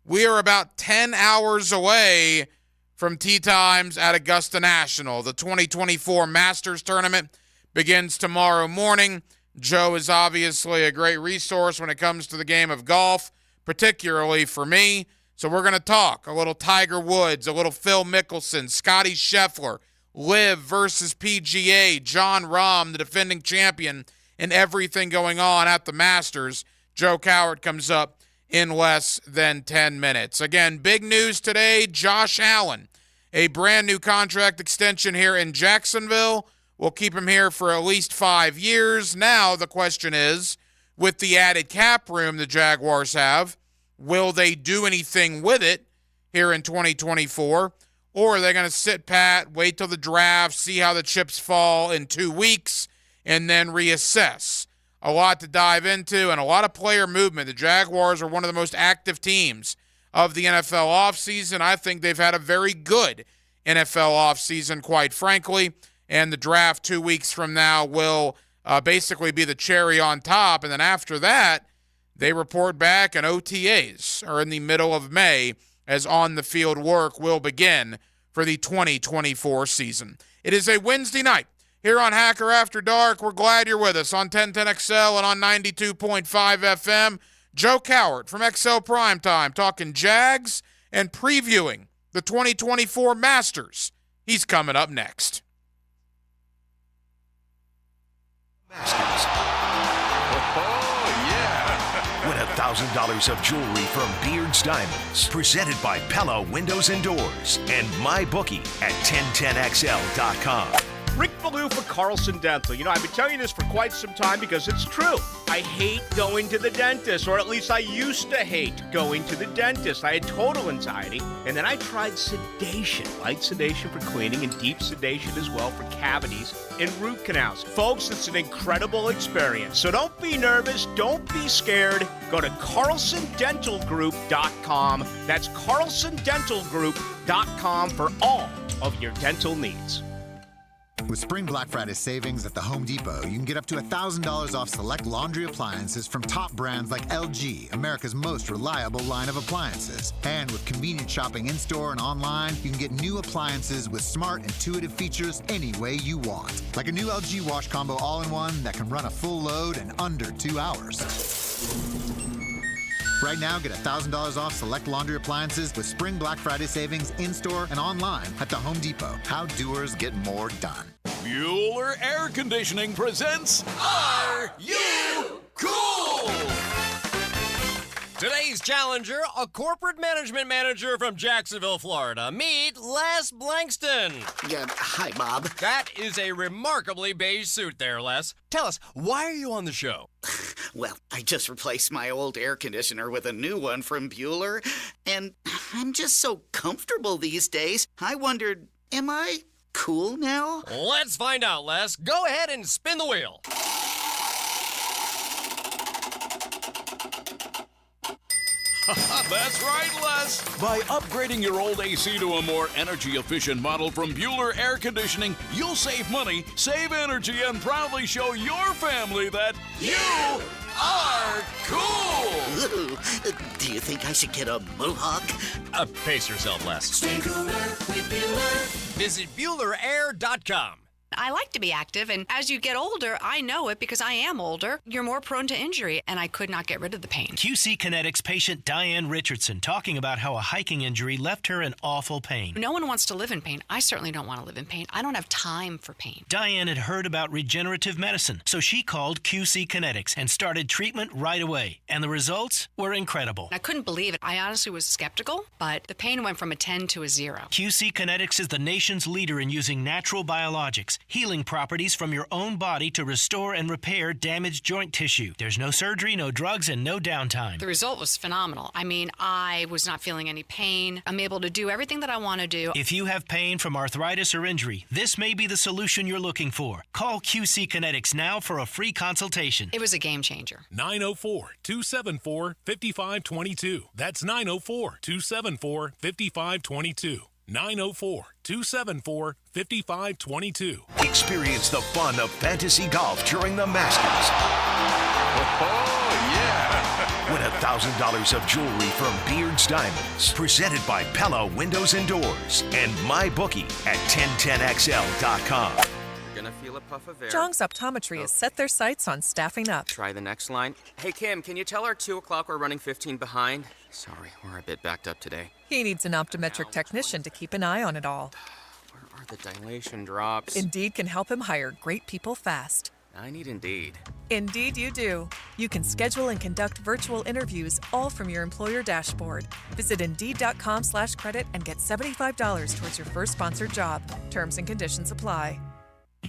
we are about 10 hours away from tee times at Augusta National. The 2024 Masters Tournament begins tomorrow morning. Joe is obviously a great resource when it comes to the game of golf, particularly for me. So we're going to talk a little Tiger Woods, a little Phil Mickelson, Scotty Scheffler, LIV versus PGA, John Rahm, the defending champion, and everything going on at the Masters. Joe Cowart comes up in less than 10 minutes. Again, big news today, Josh Allen a brand new contract extension here in Jacksonville. We'll keep him here for at least 5 years. Now the question is, with the added cap room the Jaguars have, will they do anything with it here in 2024? Or are they going to sit pat, wait till the draft, see how the chips fall in 2 weeks, and then reassess? A lot to dive into and a lot of player movement. The Jaguars are one of the most active teams of the NFL offseason. I think they've had a very good NFL offseason, quite frankly, and the draft 2 weeks from now will basically be the cherry on top. And then after that, they report back, and OTAs are in the middle of May as on-the-field work will begin for the 2024 season. It is a Wednesday night here on Hacker After Dark. We're glad you're with us on 1010XL and on 92.5 FM. Joe Coward from XL Primetime talking Jags and previewing the 2024 Masters. He's coming up next.
Masters. Win $1,000 of jewelry from Beards Diamonds. Presented by Pella Windows and Doors and MyBookie at 1010XL.com.
Rick Ballou for Carlson Dental. You know, I've been telling you this for quite some time because it's true. I hate going to the dentist, or at least I used to hate going to the dentist. I had total anxiety, and then I tried sedation. Light sedation for cleaning and deep sedation as well for cavities and root canals. Folks, it's an incredible experience. So don't be nervous. Don't be scared. Go to CarlsonDentalGroup.com. That's CarlsonDentalGroup.com for all of your dental needs.
With Spring Black Friday savings at the Home Depot, you can get up to $1,000 off select laundry appliances from top brands like LG, America's most reliable line of appliances. And with convenient shopping in-store and online, you can get new appliances with smart, intuitive features any way you want. Like a new LG Wash Combo all-in-one that can run a full load in under 2 hours. Right now, get $1,000 off select laundry appliances with Spring Black Friday savings in-store and online at the Home Depot. How doers get more done.
Bueller Air Conditioning presents Are You Cool?
Today's challenger, a corporate management manager from Jacksonville, Florida. Meet Les Blankston.
Hi, Bob.
That is a remarkably beige suit there, Les. Tell us, why are you on the show?
Well, I just replaced my old air conditioner with a new one from Bueller, and I'm just so comfortable these days. I wondered, am I cool now?
Let's find out, Les. Go ahead and spin the wheel.
That's right, Les. By upgrading your old AC to a more energy-efficient model from Bueller Air Conditioning, you'll save money, save energy, and proudly show your family that you are cool.
Ooh, do you think I should get a mohawk?
Pace yourself, Les.
Stay cooler with Bueller.
Visit BuellerAir.com.
I like to be active, and as you get older, I know it because I am older. You're more prone to injury, and I could not get rid of the pain.
QC Kinetics patient Diane Richardson talking about how a hiking injury left her in awful pain.
No one wants to live in pain. I certainly don't want to live in pain. I don't have time for pain.
Diane had heard about regenerative medicine, so she called QC Kinetics and started treatment right away. And the results were incredible.
I couldn't believe it. I honestly was skeptical, but the pain went from a 10 to a 0.
QC Kinetics is the nation's leader in using natural biologics, healing properties from your own body to restore and repair damaged joint tissue. There's no surgery, no drugs, and no downtime.
The result was phenomenal. I mean, I was not feeling any pain. I'm able to do everything that I want to do.
If you have pain from arthritis or injury, this may be the solution you're looking for. Call QC Kinetics now for a free consultation.
It was a game changer.
904-274-5522. That's 904-274-5522. 904-274-5522.
Experience the fun of fantasy golf during the Masters. Win $1,000 of jewelry from Beards Diamonds. Presented by Pella Windows and Doors and MyBookie at 1010XL.com.
Gonna feel a puff of air.
Jong's Optometry has set their sights on staffing up.
Try the next line. Hey, Kim, can you tell our 2 o'clock we're running 15 behind? Sorry, we're a bit backed up today.
He needs an optometric technician to keep an eye on it all.
Where are the dilation drops?
Indeed can help him hire great people fast.
I need Indeed.
Indeed, you do. You can schedule and conduct virtual interviews all from your employer dashboard. Visit Indeed.com/credit and get $75 towards your first sponsored job. Terms and conditions apply.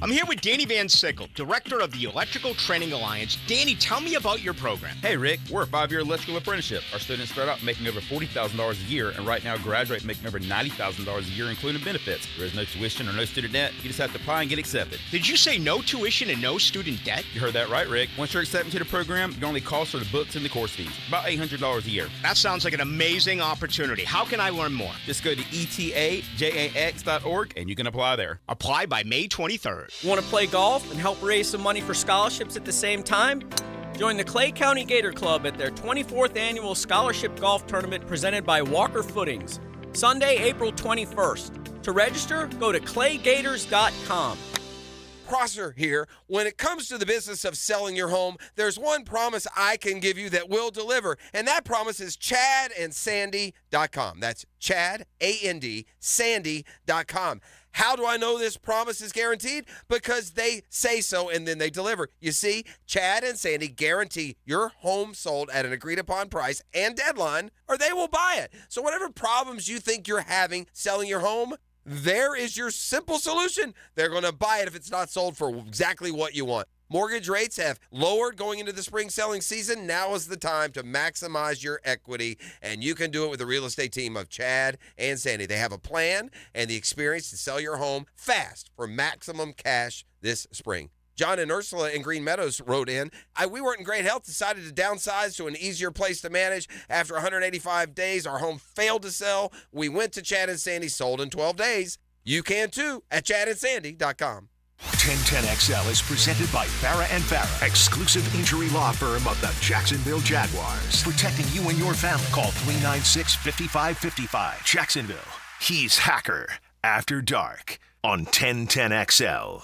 I'm here with Danny Van Sickle, Director of the Electrical Training Alliance. Danny, tell me about your program.
Hey, Rick, we're a 5-year electrical apprenticeship. Our students start out making over $40,000 a year, and right now graduate making over $90,000 a year, including benefits. There is no tuition or no student debt. You just have to apply and get accepted.
Did you say no tuition and no student debt?
You heard that right, Rick. Once you're accepted to the program, your only costs are the books and the course fees. About $800 a year.
That sounds like an amazing opportunity. How can I learn more?
Just go to etajax.org, and you can apply there.
Apply by May 23rd.
Want to play golf and help raise some money for scholarships at the same time? Join the Clay County Gator Club at their 24th annual scholarship golf tournament presented by Walker Footings, Sunday, April 21st. To register, go to claygators.com.
Prosser here. When it comes to the business of selling your home, there's one promise I can give you that will deliver, and that promise is ChadandSandy.com. That's Chad, A-N-D, Sandy.com. How do I know this promise is guaranteed? Because they say so and then they deliver. You see, Chad and Sandy guarantee your home sold at an agreed upon price and deadline, or they will buy it. So whatever problems you think you're having selling your home, there is your simple solution. They're going to buy it if it's not sold for exactly what you want. Mortgage rates have lowered going into the spring selling season. Now is the time to maximize your equity, and you can do it with the real estate team of Chad and Sandy. They have a plan and the experience to sell your home fast for maximum cash this spring. John and Ursula in Green Meadows wrote in, we weren't in great health, decided to downsize to an easier place to manage. After 185 days, our home failed to sell. We went to Chad and Sandy, sold in 12 days. You can too at chadandsandy.com.
1010XL is presented by Farah and Farah, exclusive injury law firm of the Jacksonville Jaguars. Protecting you and your family. Call 396-5555. Jacksonville. He's Hacker After Dark on 1010XL.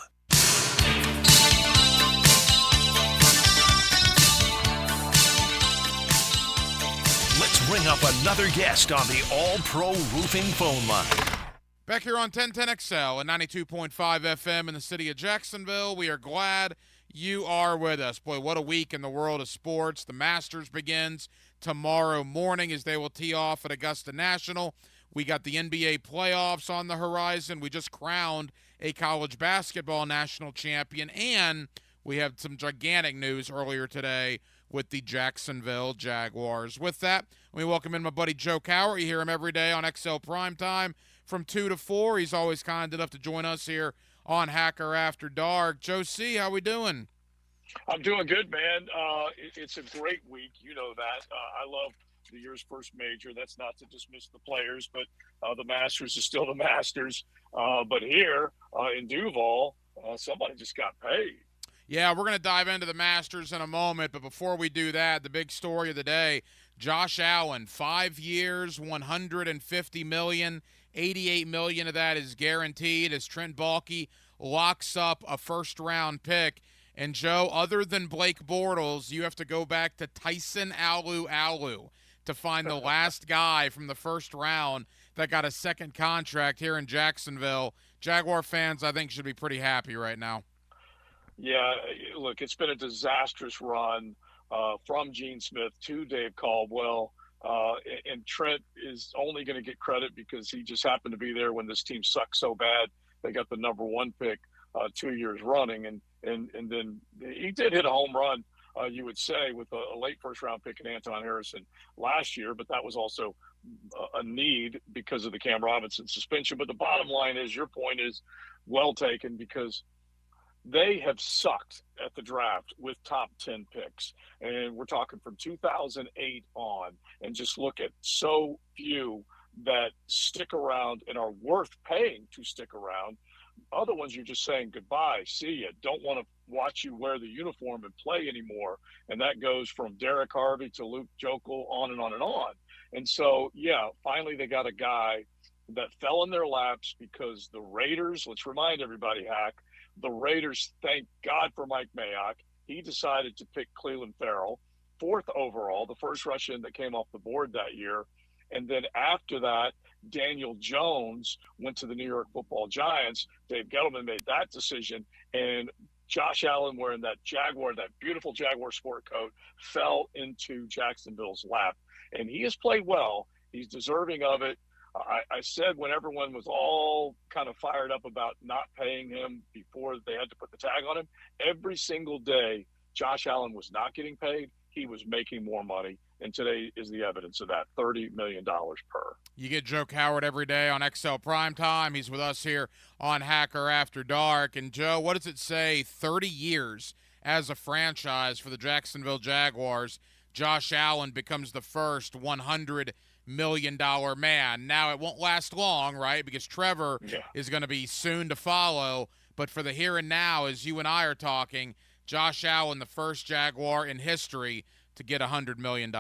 Let's bring up another guest on the All-Pro Roofing phone line.
Back here on 1010XL and 92.5 FM in the city of Jacksonville. We are glad you are with us. Boy, what a week in the world of sports. The Masters begins tomorrow morning as they will tee off at Augusta National. We got the NBA playoffs on the horizon. We just crowned a college basketball national champion, and we had some gigantic news earlier today with the Jacksonville Jaguars. With that, we welcome in my buddy Joe Cowher. You hear him every day on XL Primetime from 2 to 4. He's always kind enough to join us here on Hacker After Dark. Joe C., how we doing?
I'm doing good, man. It's a great week. You know that. I love the year's first major. That's not to dismiss the players, but the Masters is still the Masters. But here in Duval, somebody just got paid.
Yeah, we're going to dive into the Masters in a moment, but before we do that, the big story of the day, Josh Allen, 5 years, $150 million. $88 million of that is guaranteed as Trent Baalke locks up a first-round pick. And, Joe, other than Blake Bortles, you have to go back to Tyson Alu to find the last guy from the first round that got a second contract here in Jacksonville. Jaguar fans, I think, should be pretty happy right now.
Yeah, look, it's been a disastrous run from Gene Smith to Dave Caldwell. And Trent is only going to get credit because he just happened to be there when this team sucked so bad. They got the number 1 pick 2 years running. And then he did hit a home run, you would say, with a late first-round pick in Anton Harrison last year. But that was also a need because of the Cam Robinson suspension. But the bottom line is, your point is well taken, because they have sucked at the draft with top 10 picks. And we're talking from 2008 on. And just look at so few that stick around and are worth paying to stick around. Other ones you're just saying goodbye, see ya, don't want to watch you wear the uniform and play anymore. And that goes from Derek Harvey to Luke Jokel, on and on and on. And so, yeah, finally they got a guy that fell in their laps because the Raiders, let's remind everybody, Hack, the Raiders, thank God for Mike Mayock. He decided to pick Cleveland Farrell, 4th overall, the first Russian that came off the board that year. And then after that, Daniel Jones went to the New York Football Giants. Dave Gettleman made that decision. And Josh Allen, wearing that beautiful Jaguar sport coat, fell into Jacksonville's lap. And he has played well. He's deserving of it. I said when everyone was all kind of fired up about not paying him before they had to put the tag on him, every single day Josh Allen was not getting paid. He was making more money. And today is the evidence of that, $30 million per.
You get Joe Coward every day on XL Primetime. He's with us here on Hacker After Dark. And, Joe, what does it say, 30 years as a franchise for the Jacksonville Jaguars, Josh Allen becomes the first $100 million man. Now, it won't last long, right, because Trevor is going to be soon to follow. But for the here and now, as you and I are talking, Josh Allen, the first Jaguar in history to get $100 million.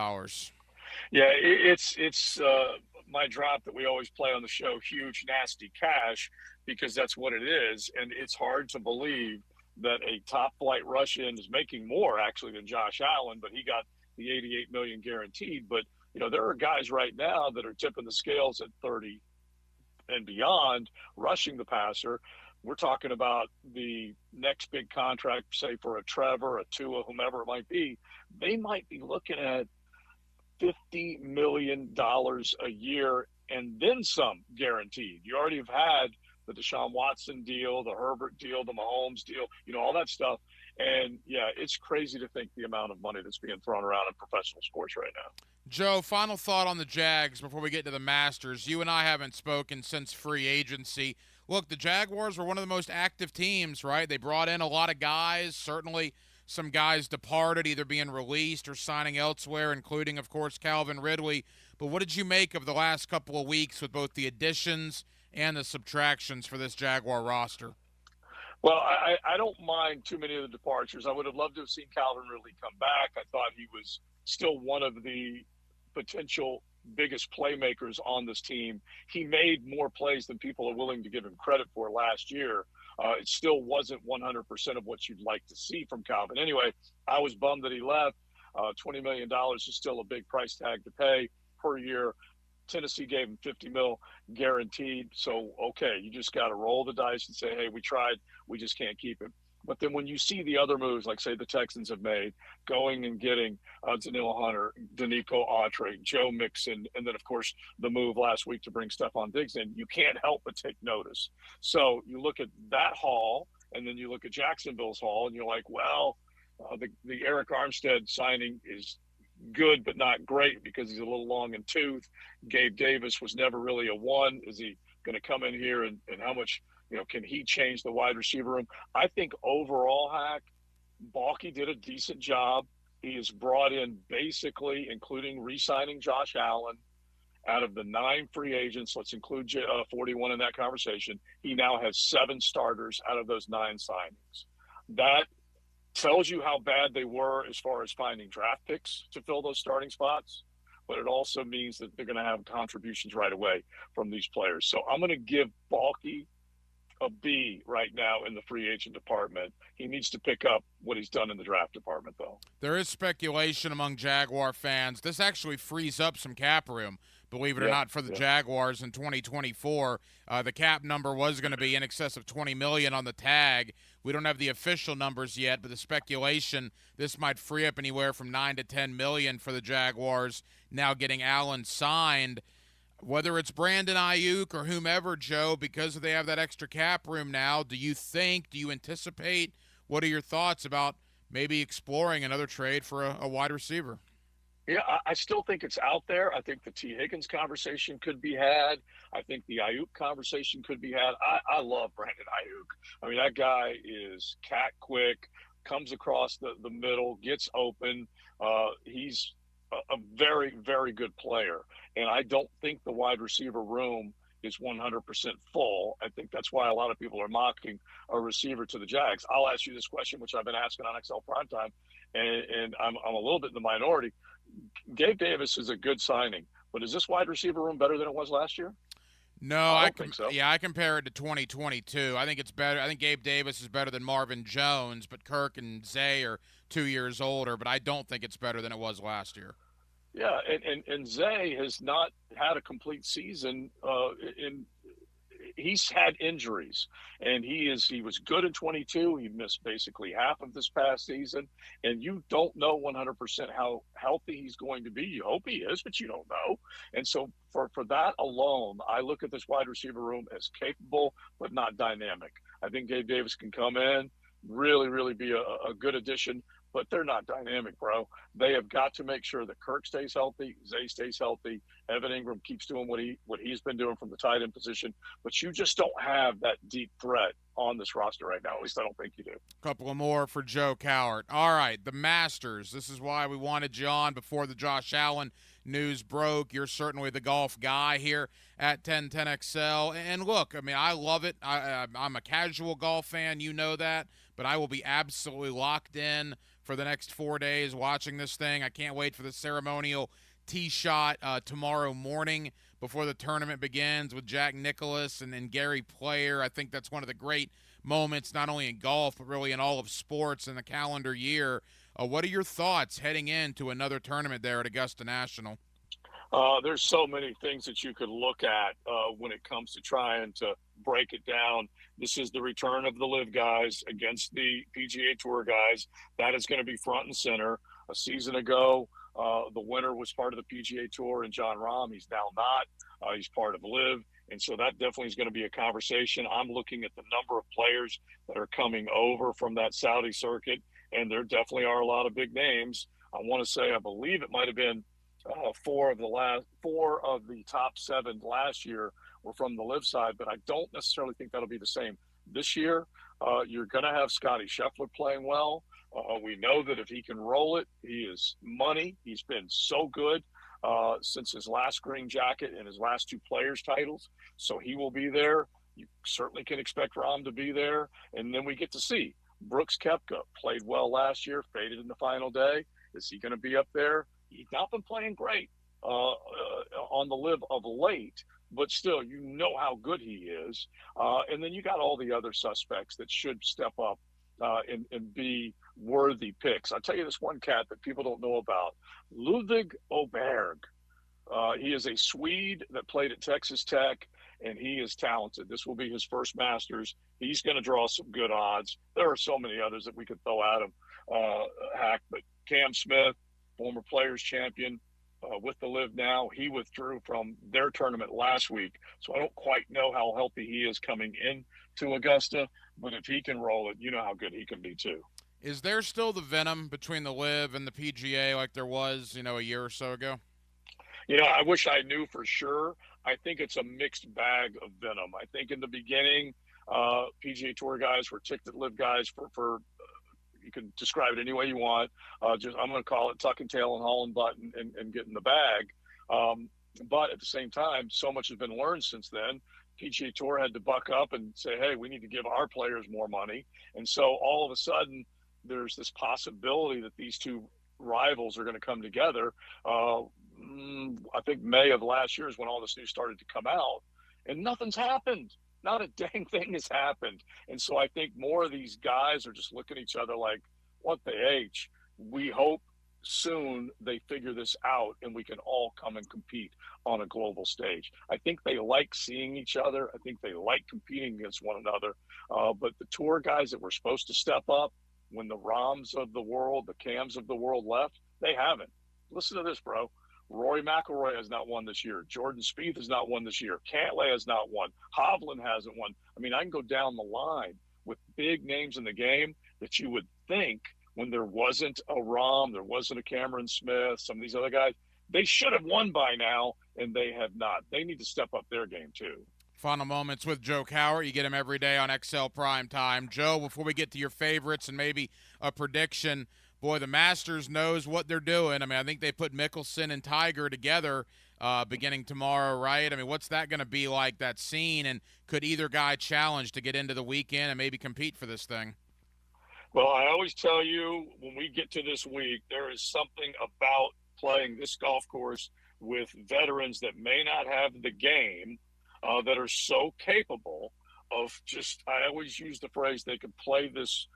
Yeah, it's my drop that we always play on the show, Huge Nasty Cash, because that's what it is. And it's hard to believe that a top-flight Russian is making more, actually, than Josh Allen, but he got the $88 million guaranteed. But, there are guys right now that are tipping the scales at 30 and beyond, rushing the passer. We're talking about the next big contract, say for a Trevor, a Tua, whomever it might be. They might be looking at $50 million a year and then some guaranteed. You already have had the Deshaun Watson deal, the Herbert deal, the Mahomes deal, all that stuff. And, yeah, it's crazy to think the amount of money that's being thrown around in professional sports right now.
Joe, final thought on the Jags before we get to the Masters. You and I haven't spoken since free agency. Look, the Jaguars were one of the most active teams, right? They brought in a lot of guys. Certainly some guys departed, either being released or signing elsewhere, including, of course, Calvin Ridley. But what did you make of the last couple of weeks with both the additions and the subtractions for this Jaguar roster?
Well, I don't mind too many of the departures. I would have loved to have seen Calvin Ridley come back. I thought he was still one of the potential biggest playmakers on this team. He made more plays than people are willing to give him credit for last year. It still wasn't 100% of what you'd like to see from Calvin. Anyway, I was bummed that he left. $20 million is still a big price tag to pay per year. Tennessee gave him $50 million guaranteed. So, okay, you just got to roll the dice and say, hey, we tried. We just can't keep him. But then when you see the other moves, like, say, the Texans have made, going and getting Daniil Hunter, Danico Autry, Joe Mixon, and then, of course, the move last week to bring Stephon Diggs in, you can't help but take notice. So you look at that haul, and then you look at Jacksonville's haul, and you're like, well, the Eric Armstead signing is good but not great because he's a little long in tooth. Gabe Davis was never really a one. Is he going to come in here and how much – can he change the wide receiver room? I think overall, Hack, Balky did a decent job. He has brought in basically, including re-signing Josh Allen, out of the 9 free agents, let's include 41 in that conversation, he now has 7 starters out of those 9 signings. That tells you how bad they were as far as finding draft picks to fill those starting spots, but it also means that they're going to have contributions right away from these players. So I'm going to give Balky a B right now in the free agent department. He needs to pick up what he's done in the draft department, though.
There is speculation among Jaguar fans. This actually frees up some cap room, believe it or not, for the Jaguars in 2024. The cap number was going to be in excess of $20 million on the tag. We don't have the official numbers yet, but the speculation, this might free up anywhere from $9 to $10 million for the Jaguars now getting Allen signed. Whether it's Brandon Ayuk or whomever, Joe, because they have that extra cap room now, do you anticipate, what are your thoughts about maybe exploring another trade for a wide receiver?
Yeah, I still think it's out there. I think the T. Higgins conversation could be had. I think the Ayuk conversation could be had. I love Brandon Ayuk. I mean, that guy is cat quick, comes across the middle, gets open. He's a very, very good player. And I don't think the wide receiver room is 100% full. I think that's why a lot of people are mocking a receiver to the Jags. I'll ask you this question, which I've been asking on XL Primetime, and I'm a little bit in the minority. Gabe Davis is a good signing, but is this wide receiver room better than it was last year?
No,
I don't think so.
Yeah, I compare it to 2022. I think it's better. I think Gabe Davis is better than Marvin Jones, but Kirk and Zay are 2 years older, but I don't think it's better than it was last year.
Yeah, and Zay has not had a complete season he's had injuries, and he was good in 22. He missed basically half of this past season, and you don't know 100% how healthy he's going to be. You hope he is, but you don't know. And so for that alone, I look at this wide receiver room as capable but not dynamic. I think Gabe Davis can come in, really be a good addition, but they're not dynamic, bro. They have got to make sure that Kirk stays healthy, Zay stays healthy, Evan Ingram keeps doing what he's been doing from the tight end position. But you just don't have that deep threat on this roster right now. At least I don't think you do.
A couple of more for Joe Cowart. All right, the Masters. This is why we wanted you on before the Josh Allen news broke. You're certainly the golf guy here at 1010XL. And look, I mean, I love it. I'm a casual golf fan. You know that. But I will be absolutely locked in for the next 4 days watching this thing. I can't wait for the ceremonial tee shot tomorrow morning before the tournament begins with Jack Nicklaus and Gary Player. I think that's one of the great moments, not only in golf, but really in all of sports in the calendar year. What are your thoughts heading into another tournament there at Augusta National?
There's so many things that you could look at when it comes to trying to break it down. This is the return of the LIV guys against the PGA Tour guys. That is going to be front and center. A season ago, the winner was part of the PGA Tour and John Rahm. He's now not. He's part of LIV. And so that definitely is going to be a conversation. I'm looking at the number of players that are coming over from that Saudi circuit, and there definitely are a lot of big names. I want to say, I believe it might have been four of the top 7 last year were from the LIV side, but I don't necessarily think that'll be the same this year. You're going to have Scotty Scheffler playing well. We know that if he can roll it, he is money. He's been so good since his last green jacket and his last 2 players titles. So he will be there. You certainly can expect Rahm to be there. And then we get to see Brooks Koepka played well last year, faded in the final day. Is he going to be up there? He's not been playing great on the LIV of late, but still, you know how good he is. And then you got all the other suspects that should step up and be worthy picks. I'll tell you this one cat that people don't know about, Ludwig Åberg. He is a Swede that played at Texas Tech, and he is talented. This will be his first Masters. He's going to draw some good odds. There are so many others that we could throw at him, Hack, but Cam Smith, former Players Champion with the LIV now. He withdrew from their tournament last week, so I don't quite know how healthy he is coming in to Augusta, but if he can roll it, you know how good he can be too.
Is there still the venom between the LIV and the PGA like there was, a year or so ago?
I wish I knew for sure. I think it's a mixed bag of venom. I think in the beginning, PGA Tour guys were ticked at LIV guys for you can describe it any way you want. I'm going to call it tuck and tail and haul and butt and get in the bag. But at the same time, so much has been learned since then. PGA Tour had to buck up and say, hey, we need to give our players more money. And so all of a sudden, there's this possibility that these two rivals are going to come together. I think May of last year is when all this news started to come out, and nothing's happened. Not a dang thing has happened. And so I think more of these guys are just looking at each other like, what the H? We hope soon they figure this out and we can all come and compete on a global stage. I think they like seeing each other. I think they like competing against one another. But the tour guys that were supposed to step up when the Rahms of the world, the Cams of the world left, they haven't. Listen to this, bro. Rory McIlroy has not won this year. Jordan Spieth has not won this year. Cantlay has not won. Hovland hasn't won. I mean, I can go down the line with big names in the game that you would think when there wasn't a Rahm, there wasn't a Cameron Smith, some of these other guys, they should have won by now, and they have not. They need to step up their game too.
Final moments with Joe Cowart. You get him every day on XL Prime Time. Joe, before we get to your favorites and maybe a prediction, boy, the Masters knows what they're doing. I mean, I think they put Mickelson and Tiger together beginning tomorrow, right? I mean, what's that going to be like, that scene? And could either guy challenge to get into the weekend and maybe compete for this thing?
Well, I always tell you when we get to this week, there is something about playing this golf course with veterans that may not have the game that are so capable of just, I always use the phrase, they can play this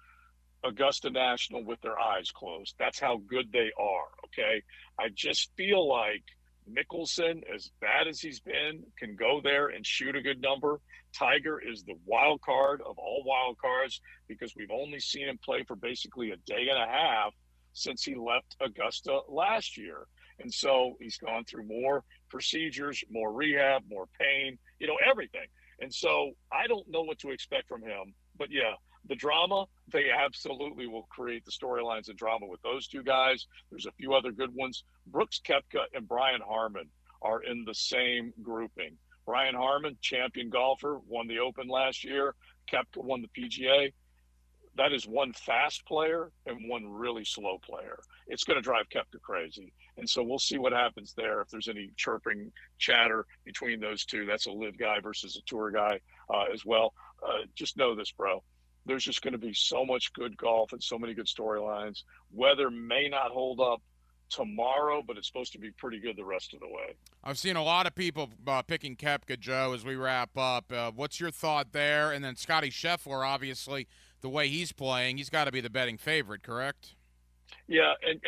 Augusta National with their eyes closed. That's how good they are, okay? I just feel like Mickelson, as bad as he's been, can go there and shoot a good number. Tiger is the wild card of all wild cards because we've only seen him play for basically a day and a half since he left Augusta last year. And so he's gone through more procedures, more rehab, more pain, everything. And so I don't know what to expect from him. But, yeah, the drama, they absolutely will create the storylines and drama with those two guys. There's a few other good ones. Brooks Koepka and Brian Harman are in the same grouping. Brian Harman, champion golfer, won the Open last year. Koepka won the PGA. That is one fast player and one really slow player. It's going to drive Koepka crazy. And so we'll see what happens there. If there's any chirping chatter between those two, that's a live guy versus a tour guy as well. Just know this, bro. There's just going to be so much good golf and so many good storylines. Weather may not hold up tomorrow, but it's supposed to be pretty good the rest of the way.
I've seen a lot of people picking Koepka, Joe, as we wrap up. What's your thought there? And then Scotty Scheffler, obviously, the way he's playing, he's got to be the betting favorite, correct?
Yeah, and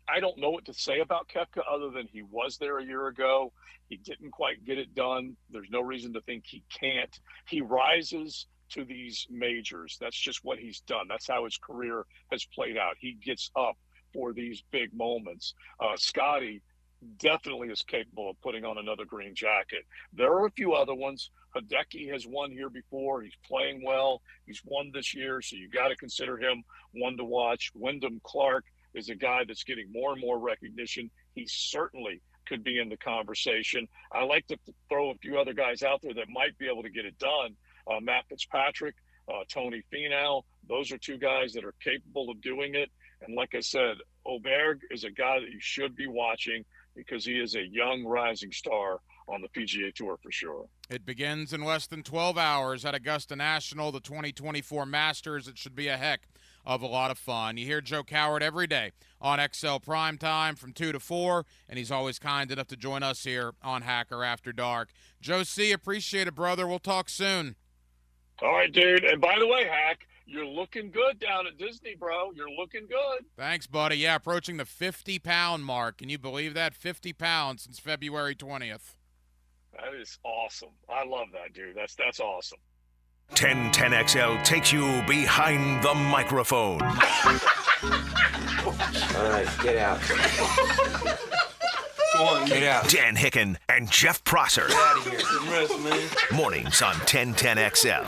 I don't know what to say about Koepka other than he was there a year ago. He didn't quite get it done. There's no reason to think he can't. He rises to these majors. That's just what he's done. That's how his career has played out. He gets up for these big moments. Scotty definitely is capable of putting on another green jacket. There are a few other ones. Hideki has won here before. He's playing well. He's won this year, so you got to consider him one to watch. Wyndham Clark is a guy that's getting more and more recognition. He certainly could be in the conversation. I like to throw a few other guys out there that might be able to get it done. Matt Fitzpatrick, Tony Finau, those are two guys that are capable of doing it. And like I said, Oberg is a guy that you should be watching because he is a young rising star on the PGA Tour for sure.
It begins in less than 12 hours at Augusta National, the 2024 Masters. It should be a heck of a lot of fun. You hear Joe Coward every day on XL Primetime from 2 to 4, and he's always kind enough to join us here on Hacker After Dark. Joe C., appreciate it, brother. We'll talk soon.
All right, dude. And by the way, Hack, you're looking good down at Disney, bro. You're looking good.
Thanks, buddy. Yeah, approaching the 50-pound mark. Can you believe that? 50 pounds since February 20th.
That is awesome. I love that, dude. That's awesome.
1010XL takes you behind the microphone.
All right, get out. Go on, get out.
Dan Hicken and Jeff Prosser.
Get out of here. Some rest, man.
Mornings on 1010XL.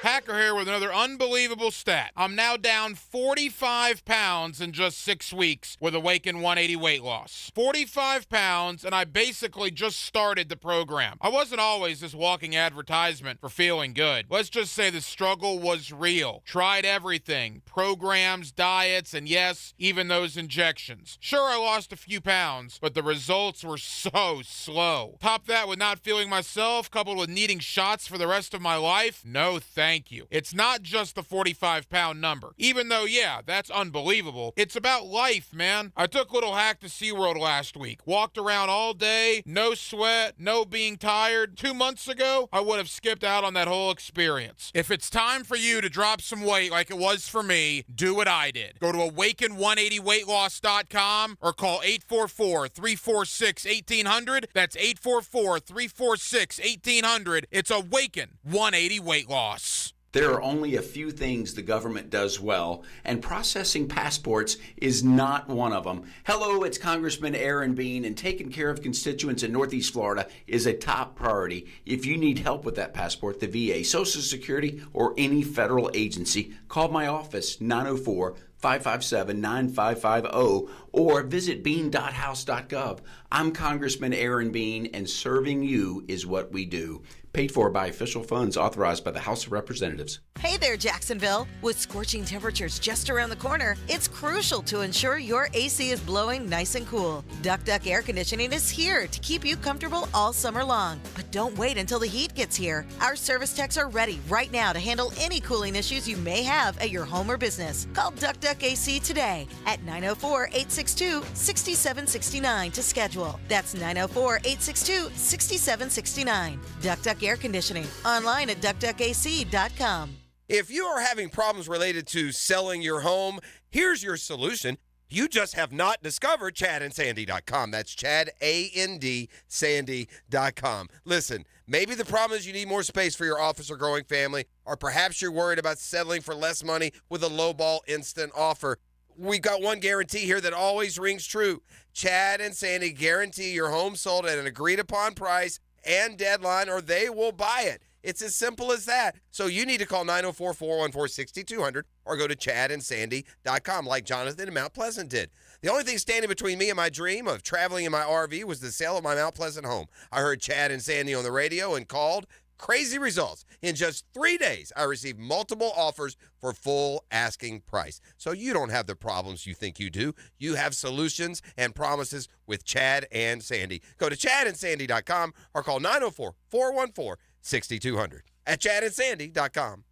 Hacker here with another unbelievable stat. I'm now down 45 pounds in just 6 weeks with Awaken 180 weight loss. 45 pounds, and I basically just started the program. I wasn't always this walking advertisement for feeling good. Let's just say the struggle was real. Tried everything. Programs, diets, and yes, even those injections. Sure, I lost a few pounds, but the results were so slow. Top that with not feeling myself, coupled with needing shots for the rest of my life. No thank you. It's not just the 45-pound number. Even though, yeah, that's unbelievable. It's about life, man. I took little Hack to SeaWorld last week. Walked around all day, no sweat, no being tired. 2 months ago, I would have skipped out on that whole experience. If it's time for you to drop some weight like it was for me, do what I did. Go to awaken180weightloss.com or call 844-346-1800. That's 844-346-1800. It's Awaken 180 Weight Loss.
There are only a few things the government does well, and processing passports is not one of them. Hello, it's Congressman Aaron Bean, and taking care of constituents in Northeast Florida is a top priority. If you need help with that passport, the VA, Social Security, or any federal agency, call my office, 904-557-9550, or visit bean.house.gov. I'm Congressman Aaron Bean, and serving you is what we do. Paid for by official funds authorized by the House of Representatives.
Hey there, Jacksonville. With scorching temperatures just around the corner, it's crucial to ensure your AC is blowing nice and cool. Duck Duck Air Conditioning is here to keep you comfortable all summer long. But don't wait until the heat gets here. Our service techs are ready right now to handle any cooling issues you may have at your home or business. Call Duck Duck AC today at 904-862-6769 to schedule. That's 904-862-6769. Duck Duck Air Conditioning. Online at duckduckac.com.
If you are having problems related to selling your home, here's your solution. You just have not discovered ChadandSandy.com. That's ChadandSandy.com. Listen, maybe the problem is you need more space for your office or growing family, or perhaps you're worried about settling for less money with a lowball instant offer. We've got one guarantee here that always rings true. Chad and Sandy guarantee your home sold at an agreed-upon price and deadline, or they will buy it. It's as simple as that. So you need to call 904-414-6200 or go to ChadandSandy.com like Jonathan in Mount Pleasant did. The only thing standing between me and my dream of traveling in my RV was the sale of my Mount Pleasant home. I heard Chad and Sandy on the radio and called. Crazy results. In just 3 days, I received multiple offers for full asking price. So you don't have the problems you think you do. You have solutions and promises with Chad and Sandy. Go to ChadandSandy.com or call 904-414-6200 at ChadandSandy.com.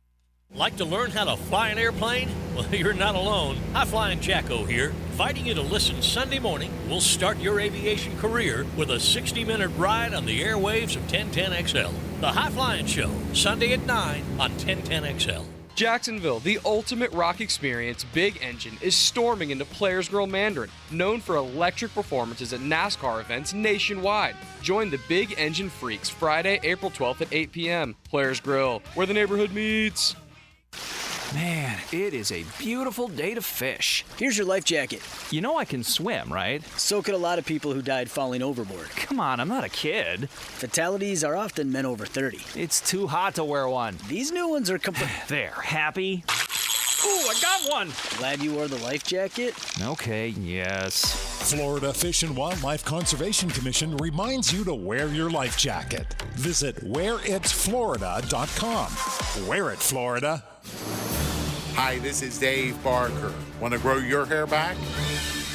Like to learn how to fly an airplane? Well, you're not alone. High Flying Jacko here, inviting you to listen Sunday morning. We'll start your aviation career with a 60-minute ride on the airwaves of 1010XL. The High Flying Show, Sunday at 9 on 1010XL.
Jacksonville, the ultimate rock experience, Big Engine, is storming into Players Grill Mandarin, known for electric performances at NASCAR events nationwide. Join the Big Engine Freaks Friday, April 12th at 8 p.m. Players Grill, where the neighborhood meets.
Man, it is a beautiful day to fish. Here's your life jacket. You know I can swim, right? So could a lot of people who died falling overboard. Come on, I'm not a kid. Fatalities are often men over 30. It's too hot to wear one. These new ones are There, happy? Ooh, I got one! Glad you wore the life jacket? Okay, yes.
Florida Fish and Wildlife Conservation Commission reminds you to wear your life jacket. Visit wearitflorida.com. Wear it, Florida.
Hi, this is Dave Barker. Want to grow your hair back?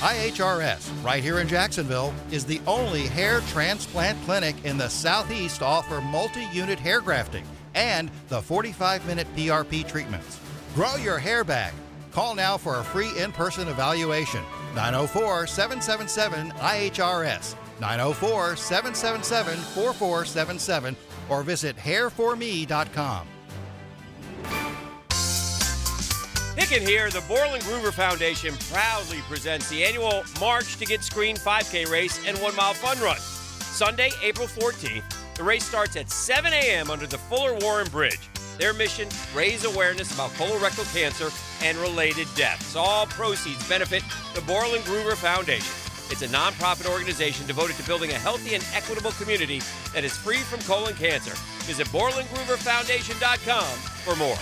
IHRS, right here in Jacksonville, is the only hair transplant clinic in the Southeast to offer multi-unit hair grafting and the 45-minute PRP treatments. Grow your hair back. Call now for a free in-person evaluation. 904-777-IHRS, 904-777-4477, or visit hairforme.com.
Pickett here. The Borland Groover Foundation proudly presents the annual March to Get Screened 5K race and 1 mile fun run. Sunday, April 14th. The race starts at 7 a.m. under the Fuller Warren Bridge. Their mission, raise awareness about colorectal cancer and related deaths. All proceeds benefit the Borland Groover Foundation. It's a nonprofit organization devoted to building a healthy and equitable community that is free from colon cancer. Visit BorlandGrooverFoundation.com for more.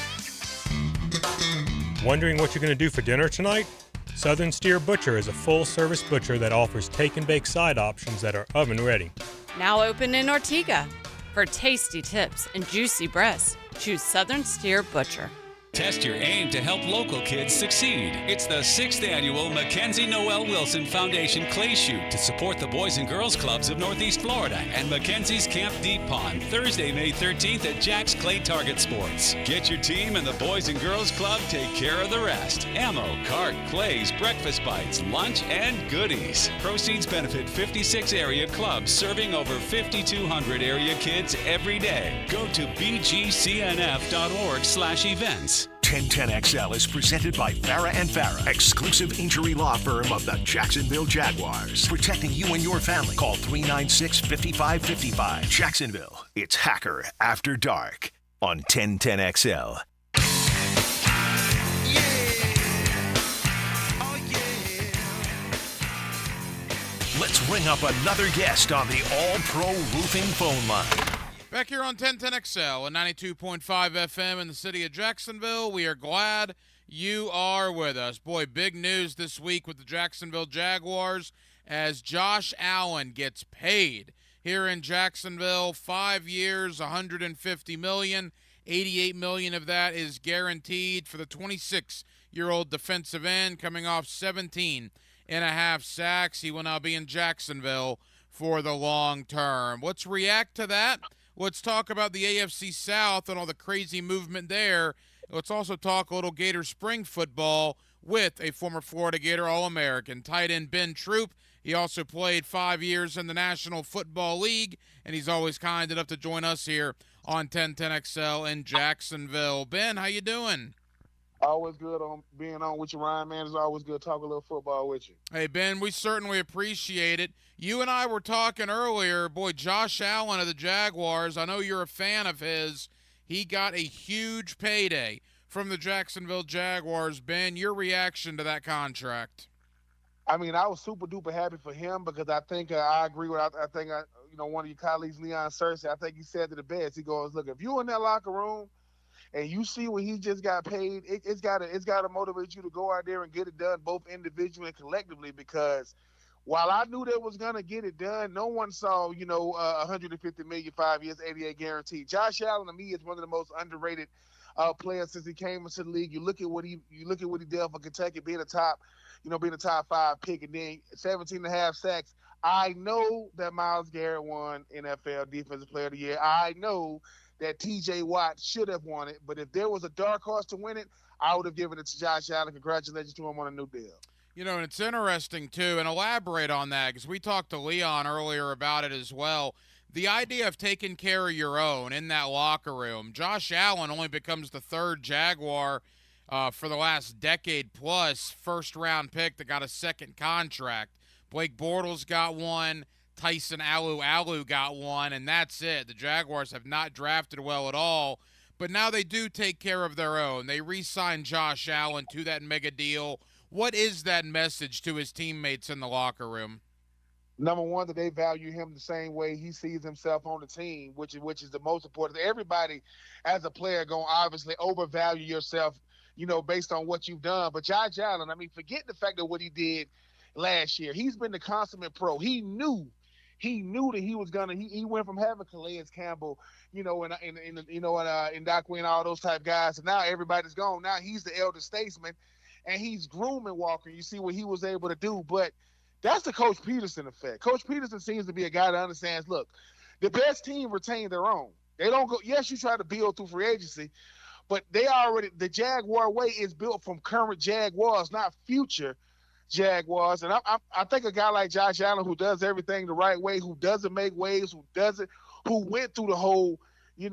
Wondering what you're going to do for dinner tonight? Southern Steer Butcher is a full-service butcher that offers take-and-bake side options that are oven-ready.
Now open in Ortega. For tasty tips and juicy breasts, choose Southern Steer Butcher.
Test your aim to help local kids succeed. It's the 6th annual Mackenzie Noel Wilson Foundation Clay Shoot to support the Boys and Girls Clubs of Northeast Florida and Mackenzie's Camp Deep Pond, Thursday, May 13th at Jack's Clay Target Sports. Get your team and the Boys and Girls Club take care of the rest. Ammo, cart, clays, breakfast bites, lunch, and goodies. Proceeds benefit 56 area clubs serving over 5,200 area kids every day. Go to bgcnf.org/events.
1010XL is presented by Farah & Farah, exclusive injury law firm of the Jacksonville Jaguars. Protecting you and your family. Call 396-5555. Jacksonville, it's Hacker After Dark on 1010XL. Let's ring up another guest on the All-Pro Roofing phone line.
Back here on 1010XL and 92.5 FM in the city of Jacksonville. We are glad you are with us. Boy, big news this week with the Jacksonville Jaguars as Josh Allen gets paid here in Jacksonville. 5 years, $150 million. $88 million of that is guaranteed for the 26-year-old defensive end coming off 17.5 sacks. He will now be in Jacksonville for the long term. Let's react to that. Let's talk about the AFC South and all the crazy movement there. Let's also talk a little Gator spring football with a former Florida Gator All-American, tight end Ben Troop. He also played 5 years in the National Football League, and he's always kind enough to join us here on 1010XL in Jacksonville. Ben, how you doing?
Always good on being on with you, Ryan, man. It's always good talking a little football with you.
Hey, Ben, we certainly appreciate it. You and I were talking earlier. Boy, Josh Allen of the Jaguars, I know you're a fan of his. He got a huge payday from the Jacksonville Jaguars. Ben, your reaction to that contract?
I mean, I was super duper happy for him because I think I agree with. I think one of your colleagues, Leon Searcy, I think he said it the best. He goes, "Look, if you're in that locker room and you see what he just got paid, it's gotta motivate you to go out there and get it done, both individually and collectively. Because while I knew they was gonna get it done, no one saw 150 million 5 years, 88 guaranteed. Josh Allen to me is one of the most underrated players since he came into the league. You look at what he did for Kentucky, being a top 5 pick, and then 17.5 sacks. I know that Myles Garrett won NFL Defensive Player of the Year. I know that T.J. Watt should have won it, but if there was a dark horse to win it, I would have given it to Josh Allen. Congratulations to him on a new deal.
And it's interesting, too, and elaborate on that, because we talked to Leon earlier about it as well. The idea of taking care of your own in that locker room. Josh Allen only becomes the third Jaguar for the last decade plus, first-round pick that got a second contract. Blake Bortles got one. Tyson Alu got one, and that's it. The Jaguars have not drafted well at all, but now they do take care of their own. They re-signed Josh Allen to that mega deal. What is that message to his teammates in the locker room?
Number one, that they value him the same way he sees himself on the team, which is the most important. Everybody, as a player, gonna obviously overvalue yourself, based on what you've done. But Josh Allen, I mean, forget the fact of what he did last year. He's been the consummate pro. He knew that he was gonna. He went from having Calais Campbell, and Ndakwe and all those type guys, and now everybody's gone. Now he's the elder statesman, and he's grooming Walker. You see what he was able to do, but that's the Coach Peterson effect. Coach Peterson seems to be a guy that understands. Look, the best team retain their own. They don't go. Yes, you try to build through free agency, but the Jaguar way is built from current Jaguars, not future Jaguars. And I think a guy like Josh Allen, who does everything the right way, who doesn't make waves, who went through the whole, I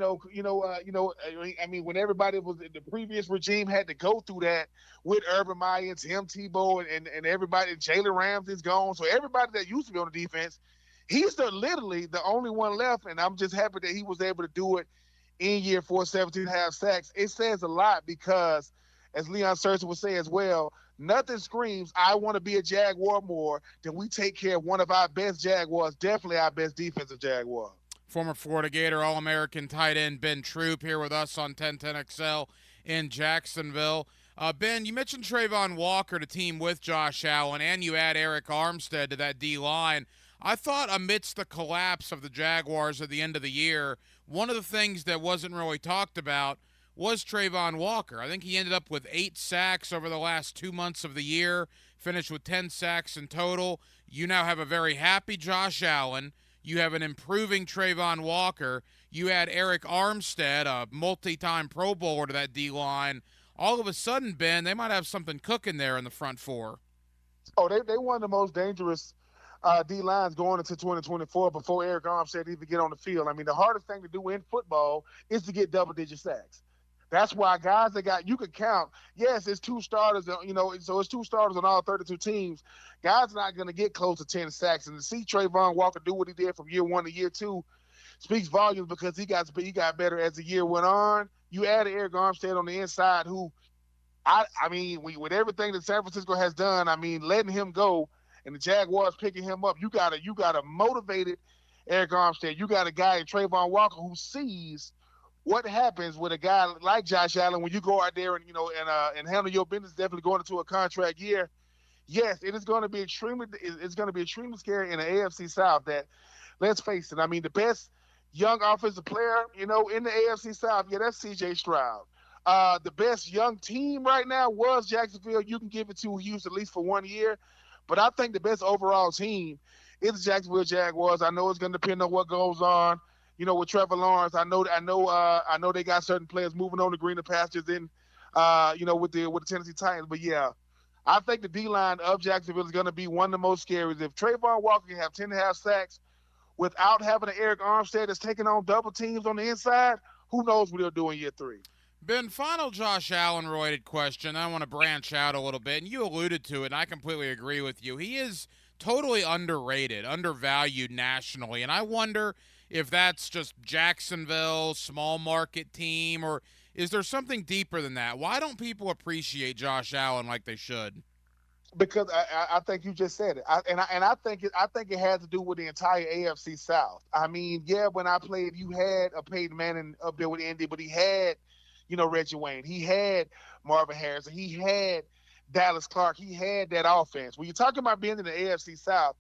mean, when everybody was the previous regime had to go through that with Urban Meyer and Tim Tebow and everybody, Jalen Ramsey's gone. So everybody that used to be on the defense, he's literally the only one left. And I'm just happy that he was able to do it in year 4, 17.5 sacks. It says a lot because, as Leon Searcy would say as well, nothing screams, I want to be a Jaguar more than we take care of one of our best Jaguars, definitely our best defensive Jaguar.
Former Florida Gator All-American tight end Ben Troop here with us on 1010XL in Jacksonville. Ben, you mentioned Trayvon Walker to team with Josh Allen, and you add Eric Armstead to that D-line. I thought amidst the collapse of the Jaguars at the end of the year, one of the things that wasn't really talked about was Trayvon Walker. I think he ended up with 8 sacks over the last 2 months of the year, finished with 10 sacks in total. You now have a very happy Josh Allen. You have an improving Trayvon Walker. You add Eric Armstead, a multi-time Pro Bowler, to that D-line. All of a sudden, Ben, they might have something cooking there in the front four.
Oh, they one of the most dangerous D-lines going into 2024 before Eric Armstead even get on the field. I mean, the hardest thing to do in football is to get double-digit sacks. That's why guys that you could count. Yes, it's 2 starters, so it's 2 starters on all 32 teams. Guys are not going to get close to 10 sacks. And to see Trayvon Walker do what he did from year 1 to year 2 speaks volumes because he got better as the year went on. You added Eric Armstead on the inside, who, I mean, with everything that San Francisco has done, I mean, letting him go and the Jaguars picking him up, you got a motivated Eric Armstead. You got a guy in Trayvon Walker who sees what happens with a guy like Josh Allen when you go out there and handle your business, definitely going into a contract year. Yes, it's going to be extremely scary in the AFC South. That, let's face it, I mean, the best young offensive player, in the AFC South, that's C.J. Stroud. The best young team right now was Jacksonville. You can give it to Houston at least for 1 year, but I think the best overall team is the Jacksonville Jaguars. I know it's going to depend on what goes on. With Trevor Lawrence, I know they got certain players moving on to greener pastures with the Tennessee Titans. But yeah, I think the D-line of Jacksonville is going to be one of the most scary. If Trayvon Walker can have 10.5 sacks without having an Eric Armstead that's taking on double teams on the inside, who knows what he'll do in year 3.
Ben, final Josh Allen-related question. I want to branch out a little bit, and you alluded to it, and I completely agree with you. He is totally underrated, undervalued nationally, and I wonder if that's just Jacksonville, small market team, or is there something deeper than that? Why don't people appreciate Josh Allen like they should?
Because I think you just said it, I think it has to do with the entire AFC South. I mean, yeah, when I played, you had a Peyton Manning up there with Indy, but he had, Reggie Wayne, he had Marvin Harrison, he had Dallas Clark, he had that offense. When you're talking about being in the AFC South,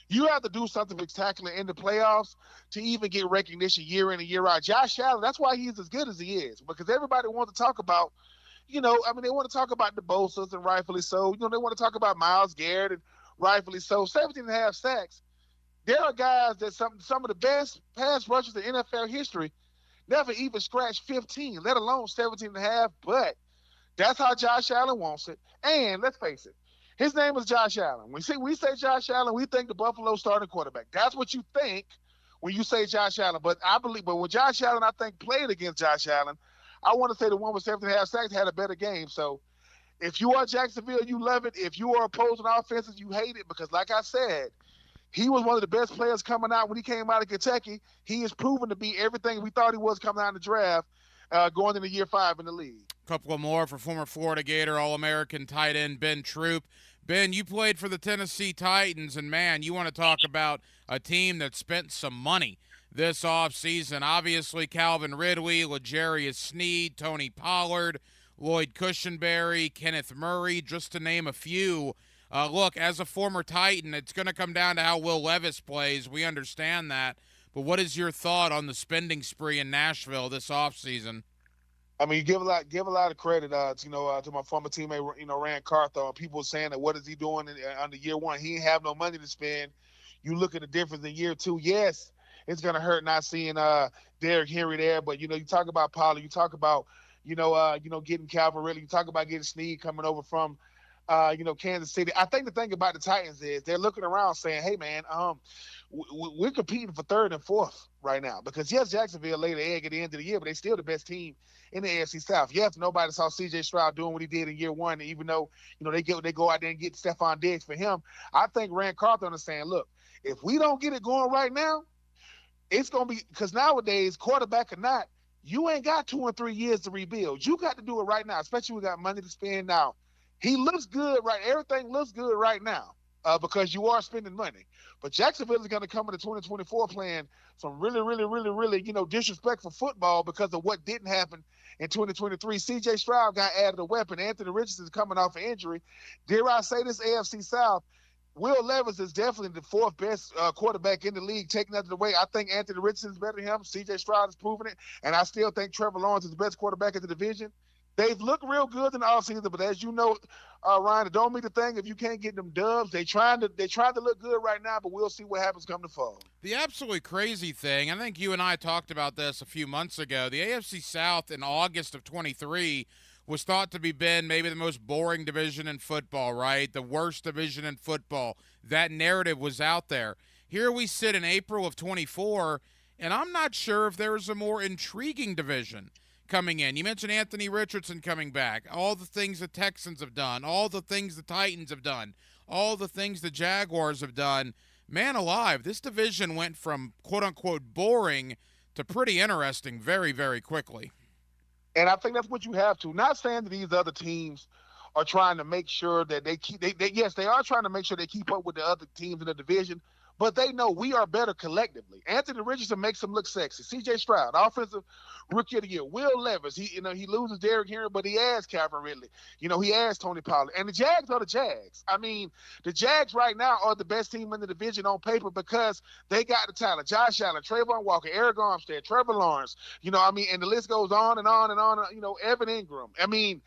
you have to do something spectacular in the playoffs to even get recognition year in and year out. Josh Allen, that's why he's as good as he is, because everybody wants to talk about. They want to talk about the Bosa's, and rightfully so. They want to talk about Myles Garrett, and rightfully so. 17.5 sacks. There are guys that some of the best pass rushers in NFL history never even scratched 15, let alone 17.5. But that's how Josh Allen wants it. And let's face it, his name is Josh Allen. When we say Josh Allen, we think the Buffalo starting quarterback. That's what you think when you say Josh Allen. But when Josh Allen, I think, played against Josh Allen, I want to say the one with 7.5 sacks had a better game. So if you are Jacksonville, you love it. If you are opposing offenses, you hate it, because like I said, he was one of the best players coming out when he came out of Kentucky. He is proven to be everything we thought he was coming out in the draft, going into year 5 in the league.
A couple of more for former Florida Gator All-American tight end Ben Troop. Ben, you played for the Tennessee Titans, and, man, you want to talk about a team that spent some money this offseason. Obviously, Calvin Ridley, L'Jarius Sneed, Tony Pollard, Lloyd Cushenberry, Kenneth Murray, just to name a few. Look, as a former Titan, it's going to come down to how Will Levis plays. We understand that. But what is your thought on the spending spree in Nashville this offseason?
I mean, you give a lot of credit, to my former teammate, Rand Carthon. People saying that what is he doing under year 1? He ain't have no money to spend. You look at the difference in year 2. Yes, it's going to hurt not seeing Derrick Henry there. But, you talk about Pollard. You talk about, getting Calvin Ridley. You talk about getting Snead coming over from, Kansas City. I think the thing about the Titans is they're looking around saying, hey, man, we're competing for 3rd and 4th right now. Because, yes, Jacksonville laid an egg at the end of the year, but they're still the best team in the AFC South. Yes, nobody saw C.J. Stroud doing what he did in year 1, even though, they go out there and get Stephon Diggs for him. I think Rand Carthon is saying, look, if we don't get it going right now, it's going to be – because nowadays, quarterback or not, you ain't got 2 or 3 years to rebuild. You got to do it right now, especially we got money to spend now. He looks good, right? Everything looks good right now because you are spending money. But Jacksonville is going to come into 2024 playing some really, really, really, really, disrespectful football because of what didn't happen in 2023. C.J. Stroud got added a weapon. Anthony Richardson is coming off an injury. Dare I say this AFC South, Will Levis is definitely the 4th best quarterback in the league. Taking that away, I think Anthony Richardson is better than him. C.J. Stroud has proven it. And I still think Trevor Lawrence is the best quarterback in the division. They've looked real good in the offseason, but as you know, Ryan, it don't mean the thing if you can't get them dubs. They trying to look good right now, but we'll see what happens come the fall.
The absolutely crazy thing, I think you and I talked about this a few months ago, the AFC South in August of 23 was thought to be maybe the most boring division in football, right? The worst division in football. That narrative was out there. Here we sit in April of 24, and I'm not sure if there is a more intriguing division coming in. You mentioned Anthony Richardson coming back, all the things the Texans have done, all the things the Titans have done, all the things the Jaguars have done. Man alive, this division went from quote-unquote boring to pretty interesting very, very quickly.
And I think that's what you have to. Not saying that these other teams are trying to make sure that yes, they are trying to make sure they keep up with the other teams in the division, but they know we are better collectively. Anthony Richardson makes them look sexy. C.J. Stroud, offensive rookie of the year. Will Levis, he loses Derrick Henry, but he has Calvin Ridley. He has Tony Pollard. And the Jags are the Jags. I mean, the Jags right now are the best team in the division on paper because they got the talent. Josh Allen, Trayvon Walker, Eric Armstead, Trevor Lawrence, and the list goes on and on and on, Evan Ingram. I mean,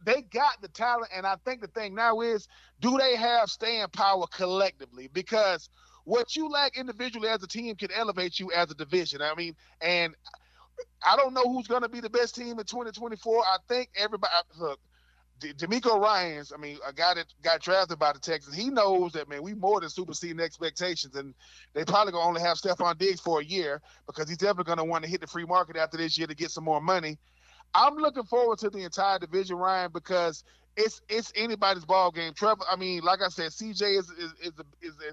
they got the talent, and I think the thing now is, do they have staying power collectively? Because what you lack individually as a team can elevate you as a division. I mean, and I don't know who's going to be the best team in 2024. I think everybody – look, DeMeco Ryans, a guy that got drafted by the Texans, he knows that, man, we more than superseding expectations, and they probably going to only have Stephon Diggs for a year because he's definitely going to want to hit the free market after this year to get some more money. I'm looking forward to the entire division, Ryan, because it's anybody's ball game. Trevor, I mean, like I said, CJ is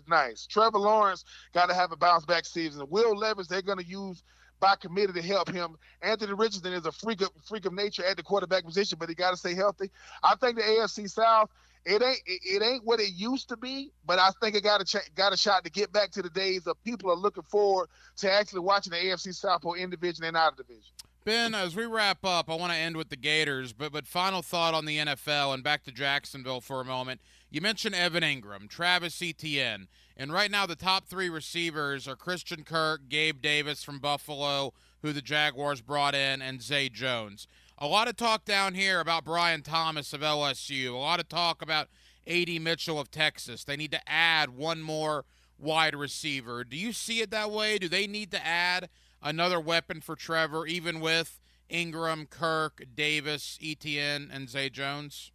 nice. Trevor Lawrence got to have a bounce back season. Will Levis, they're going to use by committee to help him. Anthony Richardson is a freak of nature at the quarterback position, but he got to stay healthy. I think the AFC South, it ain't what it used to be, but I think it got a shot to get back to the days of people are looking forward to actually watching the AFC South both in division and out of division.
Ben, as we wrap up, I want to end with the Gators, but final thought on the NFL and back to Jacksonville for a moment. You mentioned Evan Ingram, Travis Etienne, and right now the top three receivers are Christian Kirk, Gabe Davis from Buffalo, who the Jaguars brought in, and Zay Jones. A lot of talk down here about Brian Thomas of LSU, a lot of talk about A.D. Mitchell of Texas. They need to add one more wide receiver. Do you see it that way? Do they need to add another weapon for Trevor, even with Ingram, Kirk, Davis, Etienne, and Zay Jones?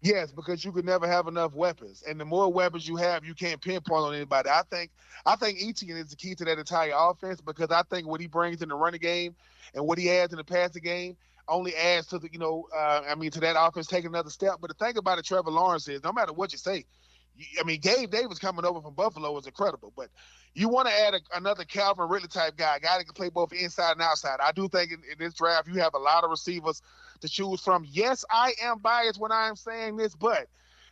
Yes, because you could never have enough weapons, and the more weapons you have, you can't pinpoint on anybody. I think Etienne is the key to that entire offense because I think what he brings in the running game and what he adds in the passing game only adds to the to that offense taking another step. But the thing about it, Trevor Lawrence, is no matter what you say, Gabe Davis coming over from Buffalo was incredible, but you want to add another Calvin Ridley type guy, a guy that can play both inside and outside. I do think in this draft you have a lot of receivers to choose from. Yes, I am biased when I am saying this, but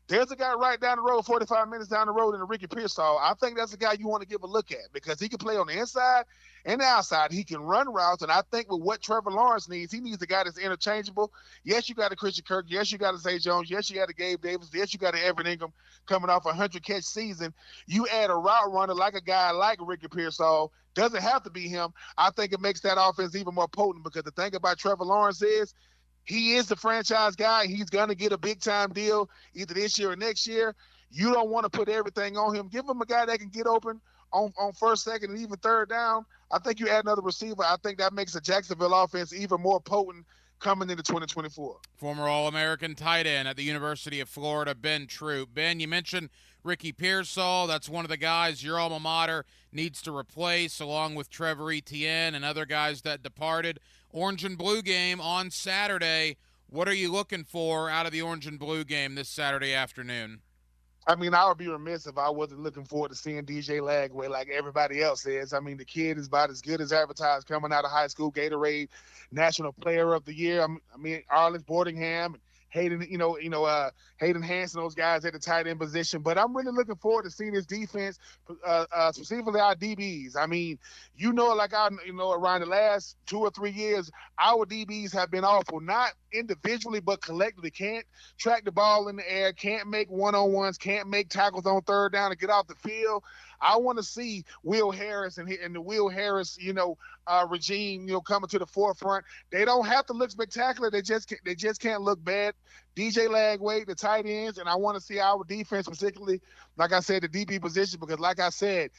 there's a guy right down the road, 45 minutes down the road in the Ricky Pearsall. I think that's a guy you want to give a look at because he can play on the inside and the outside. He can run routes, and I think with what Trevor Lawrence needs, he needs a guy that's interchangeable. Yes, you got a Christian Kirk. Yes, you got a Zay Jones. Yes, you got a Gabe Davis. Yes, you got an Evan Ingram coming off a 100-catch season. You add a route runner like a guy like Ricky Pearsall. Doesn't have to be him. I think it makes that offense even more potent because the thing about Trevor Lawrence is he is the franchise guy. He's going to get a big-time deal either this year or next year. You don't want to put everything on him. Give him a guy that can get open on first, second, and even third down. I think you add another receiver. I think that makes the Jacksonville offense even more potent coming into 2024.
Former All-American tight end at the University of Florida, Ben Troop. Ben, you mentioned Ricky Pearsall. That's one of the guys your alma mater needs to replace, along with Trevor Etienne and other guys that departed. Orange and Blue game on Saturday. What are you looking for out of the Orange and Blue game this Saturday afternoon?
I would be remiss if I wasn't looking forward to seeing DJ Lagway like everybody else is. The kid is about as good as advertised coming out of high school. Gatorade National Player of the Year. Arliss Boardingham, Hayden, Hayden Hansen, those guys at the tight end position. But I'm really looking forward to seeing this defense, specifically our DBs. Around the last 2 or 3 years, our DBs have been awful. Not individually, but collectively. Can't track the ball in the air, can't make one-on-ones, can't make tackles on third down to get off the field. I want to see Will Harris and the Will Harris, regime, coming to the forefront. They don't have to look spectacular. They just can't look bad. DJ Lagway, the tight ends, and I want to see our defense, particularly, like I said, the DB position, because like I said,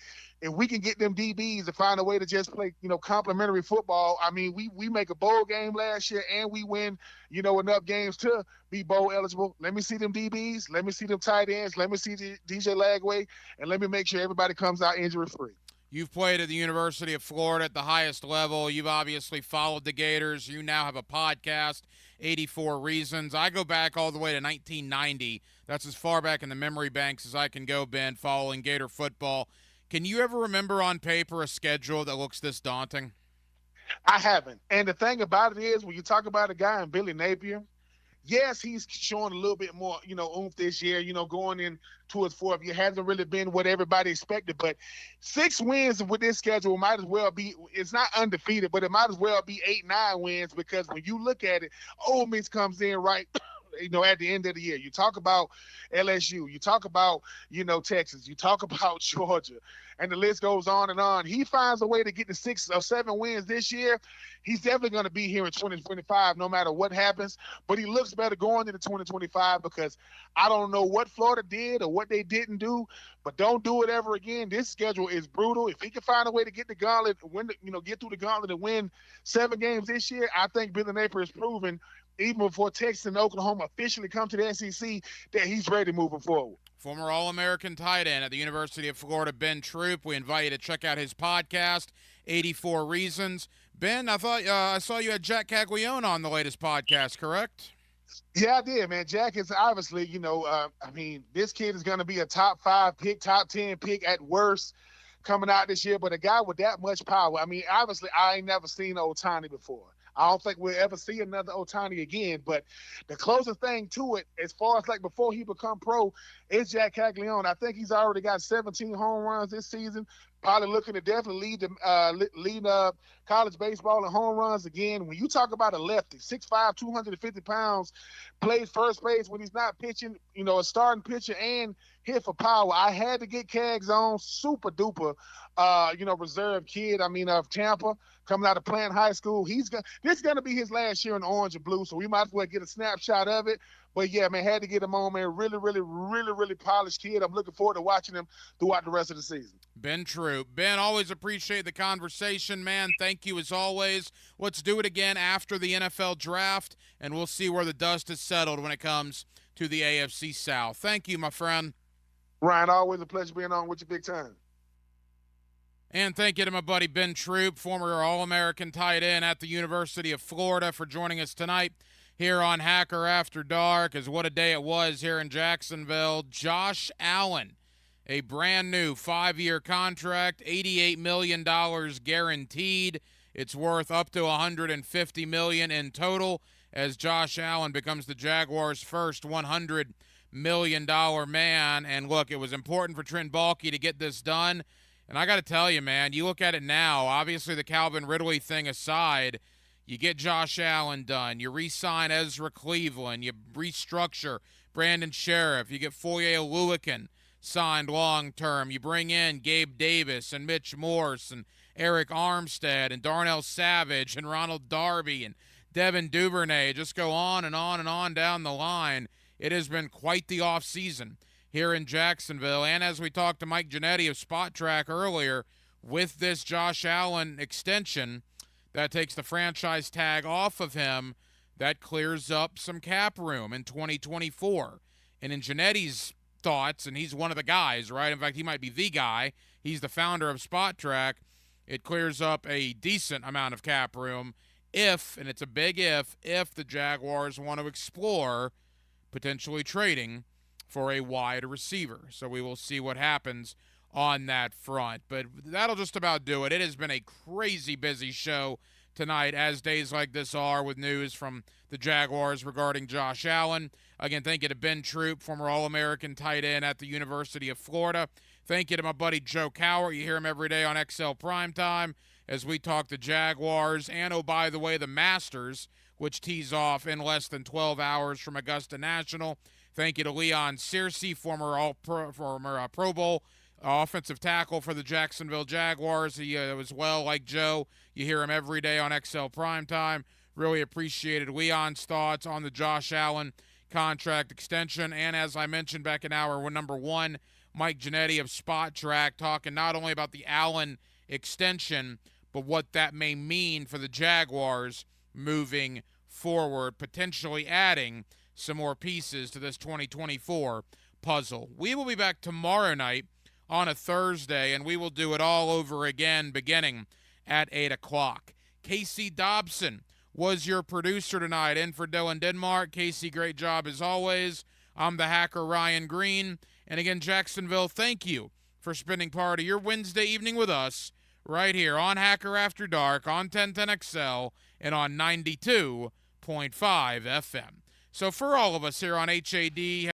if we can get them DBs to find a way to just play, complimentary football. We make a bowl game last year and we win, enough games to be bowl eligible. Let me see them DBs. Let me see them tight ends. Let me see DJ Lagway, and let me make sure everybody comes out injury-free.
You've played at the University of Florida at the highest level. You've obviously followed the Gators. You now have a podcast, 84 Reasons. I go back all the way to 1990. That's as far back in the memory banks as I can go, Ben, following Gator football. Can you ever remember on paper a schedule that looks this daunting?
I haven't. And the thing about it is, when you talk about a guy in Billy Napier, yes, he's showing a little bit more, oomph this year, going in to his fourth year. Hasn't really been what everybody expected, but 6 wins with this schedule might as well be, it's not undefeated, but it might as well be 8-9 wins, because when you look at it, Ole Miss comes in right at the end of the year. You talk about LSU, you talk about, Texas, you talk about Georgia, and the list goes on and on. He finds a way to get to 6 or 7 wins this year. He's definitely going to be here in 2025 no matter what happens, but he looks better going into 2025 because I don't know what Florida did or what they didn't do, but don't do it ever again. This schedule is brutal. If he can find a way to get the gauntlet, get through the gauntlet and win 7 games this year, I think Billy Napier has proven, even before Texas and Oklahoma officially come to the SEC, that he's ready moving forward.
Former All-American tight end at the University of Florida, Ben Troop. We invite you to check out his podcast, 84 Reasons. Ben, I thought I saw you had Jack Caglione on the latest podcast, correct?
Yeah, I did, man. Jack is obviously, this kid is going to be a top 5 pick, top 10 pick at worst coming out this year. But a guy with that much power, obviously, I ain't never seen Otani before. I don't think we'll ever see another Otani again. But the closest thing to it, as far as like before he become pro, is Jack Caglione. I think he's already got 17 home runs this season. Probably looking to definitely lead college baseball in home runs again. When you talk about a lefty, 6'5", 250 pounds, plays first base when he's not pitching, a starting pitcher and hit for power. I had to get Cags on. Super duper, reserve kid. Of Tampa, coming out of Plant High School. This is going to be his last year in orange and blue, so we might as well get a snapshot of it. But, yeah, man, had to get him on, man. Really, really, really, really polished kid. I'm looking forward to watching him throughout the rest of the season.
Ben Troop. Ben, always appreciate the conversation, man. Thank you as always. Let's do it again after the NFL draft, and we'll see where the dust has settled when it comes to the AFC South. Thank you, my friend.
Ryan, always a pleasure being on with you big time.
And thank you to my buddy Ben Troop, former All-American tight end at the University of Florida, for joining us tonight here on Hacker After Dark. As what a day it was here in Jacksonville. Josh Allen, a brand new 5-year contract, $88 million guaranteed. It's worth up to $150 million in total as Josh Allen becomes the Jaguars' first $100 million man. And look, it was important for Trent Baalke to get this done. And I got to tell you, man, you look at it now, obviously the Calvin Ridley thing aside, you get Josh Allen done, you re-sign Ezra Cleveland, you restructure Brandon Sheriff, you get Foye Oluokun signed long-term, you bring in Gabe Davis and Mitch Morse and Eric Armstead and Darnell Savage and Ronald Darby and Devin Duvernay, just go on and on and on down the line. It has been quite the offseason here in Jacksonville. And as we talked to Mike Giannetti of Spot Track earlier, with this Josh Allen extension that takes the franchise tag off of him, that clears up some cap room in 2024. And in Giannetti's thoughts, and he's one of the guys, right? In fact, he might be the guy. He's the founder of Spot Track. It clears up a decent amount of cap room if, and it's a big if the Jaguars want to explore potentially trading for a wide receiver. So we will see what happens on that front. But that'll just about do it. It has been a crazy busy show tonight, as days like this are, with news from the Jaguars regarding Josh Allen. Again, thank you to Ben Troop, former All-American tight end at the University of Florida. Thank you to my buddy Joe Cowart. You hear him every day on XL Primetime as we talk the Jaguars. And, oh, by the way, the Masters, which tees off in less than 12 hours from Augusta National. Thank you to Leon Searcy, former Pro Bowl offensive tackle for the Jacksonville Jaguars. He as well, like Joe, you hear him every day on XL Primetime. Really appreciated Leon's thoughts on the Josh Allen contract extension. And as I mentioned back in hour number 1, Mike Giannetti of Spot Track talking not only about the Allen extension, but what that may mean for the Jaguars moving forward, potentially adding some more pieces to this 2024 puzzle. We will be back tomorrow night on a Thursday, and we will do it all over again beginning at 8 o'clock. Casey Dobson was your producer tonight, in for Dylan Denmark. Casey, great job as always. I'm the hacker, Ryan Green. And again, Jacksonville, thank you for spending part of your Wednesday evening with us right here on Hacker After Dark, on 1010XL, and on 92.5 FM. So for all of us here on HAD,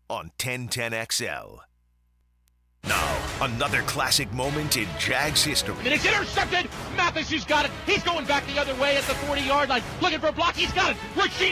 on 1010XL. Now, another classic moment in Jags history.
And it's intercepted. Mathis has got it. He's going back the other way at the 40-yard line, looking for a block. He's got it. Rasheed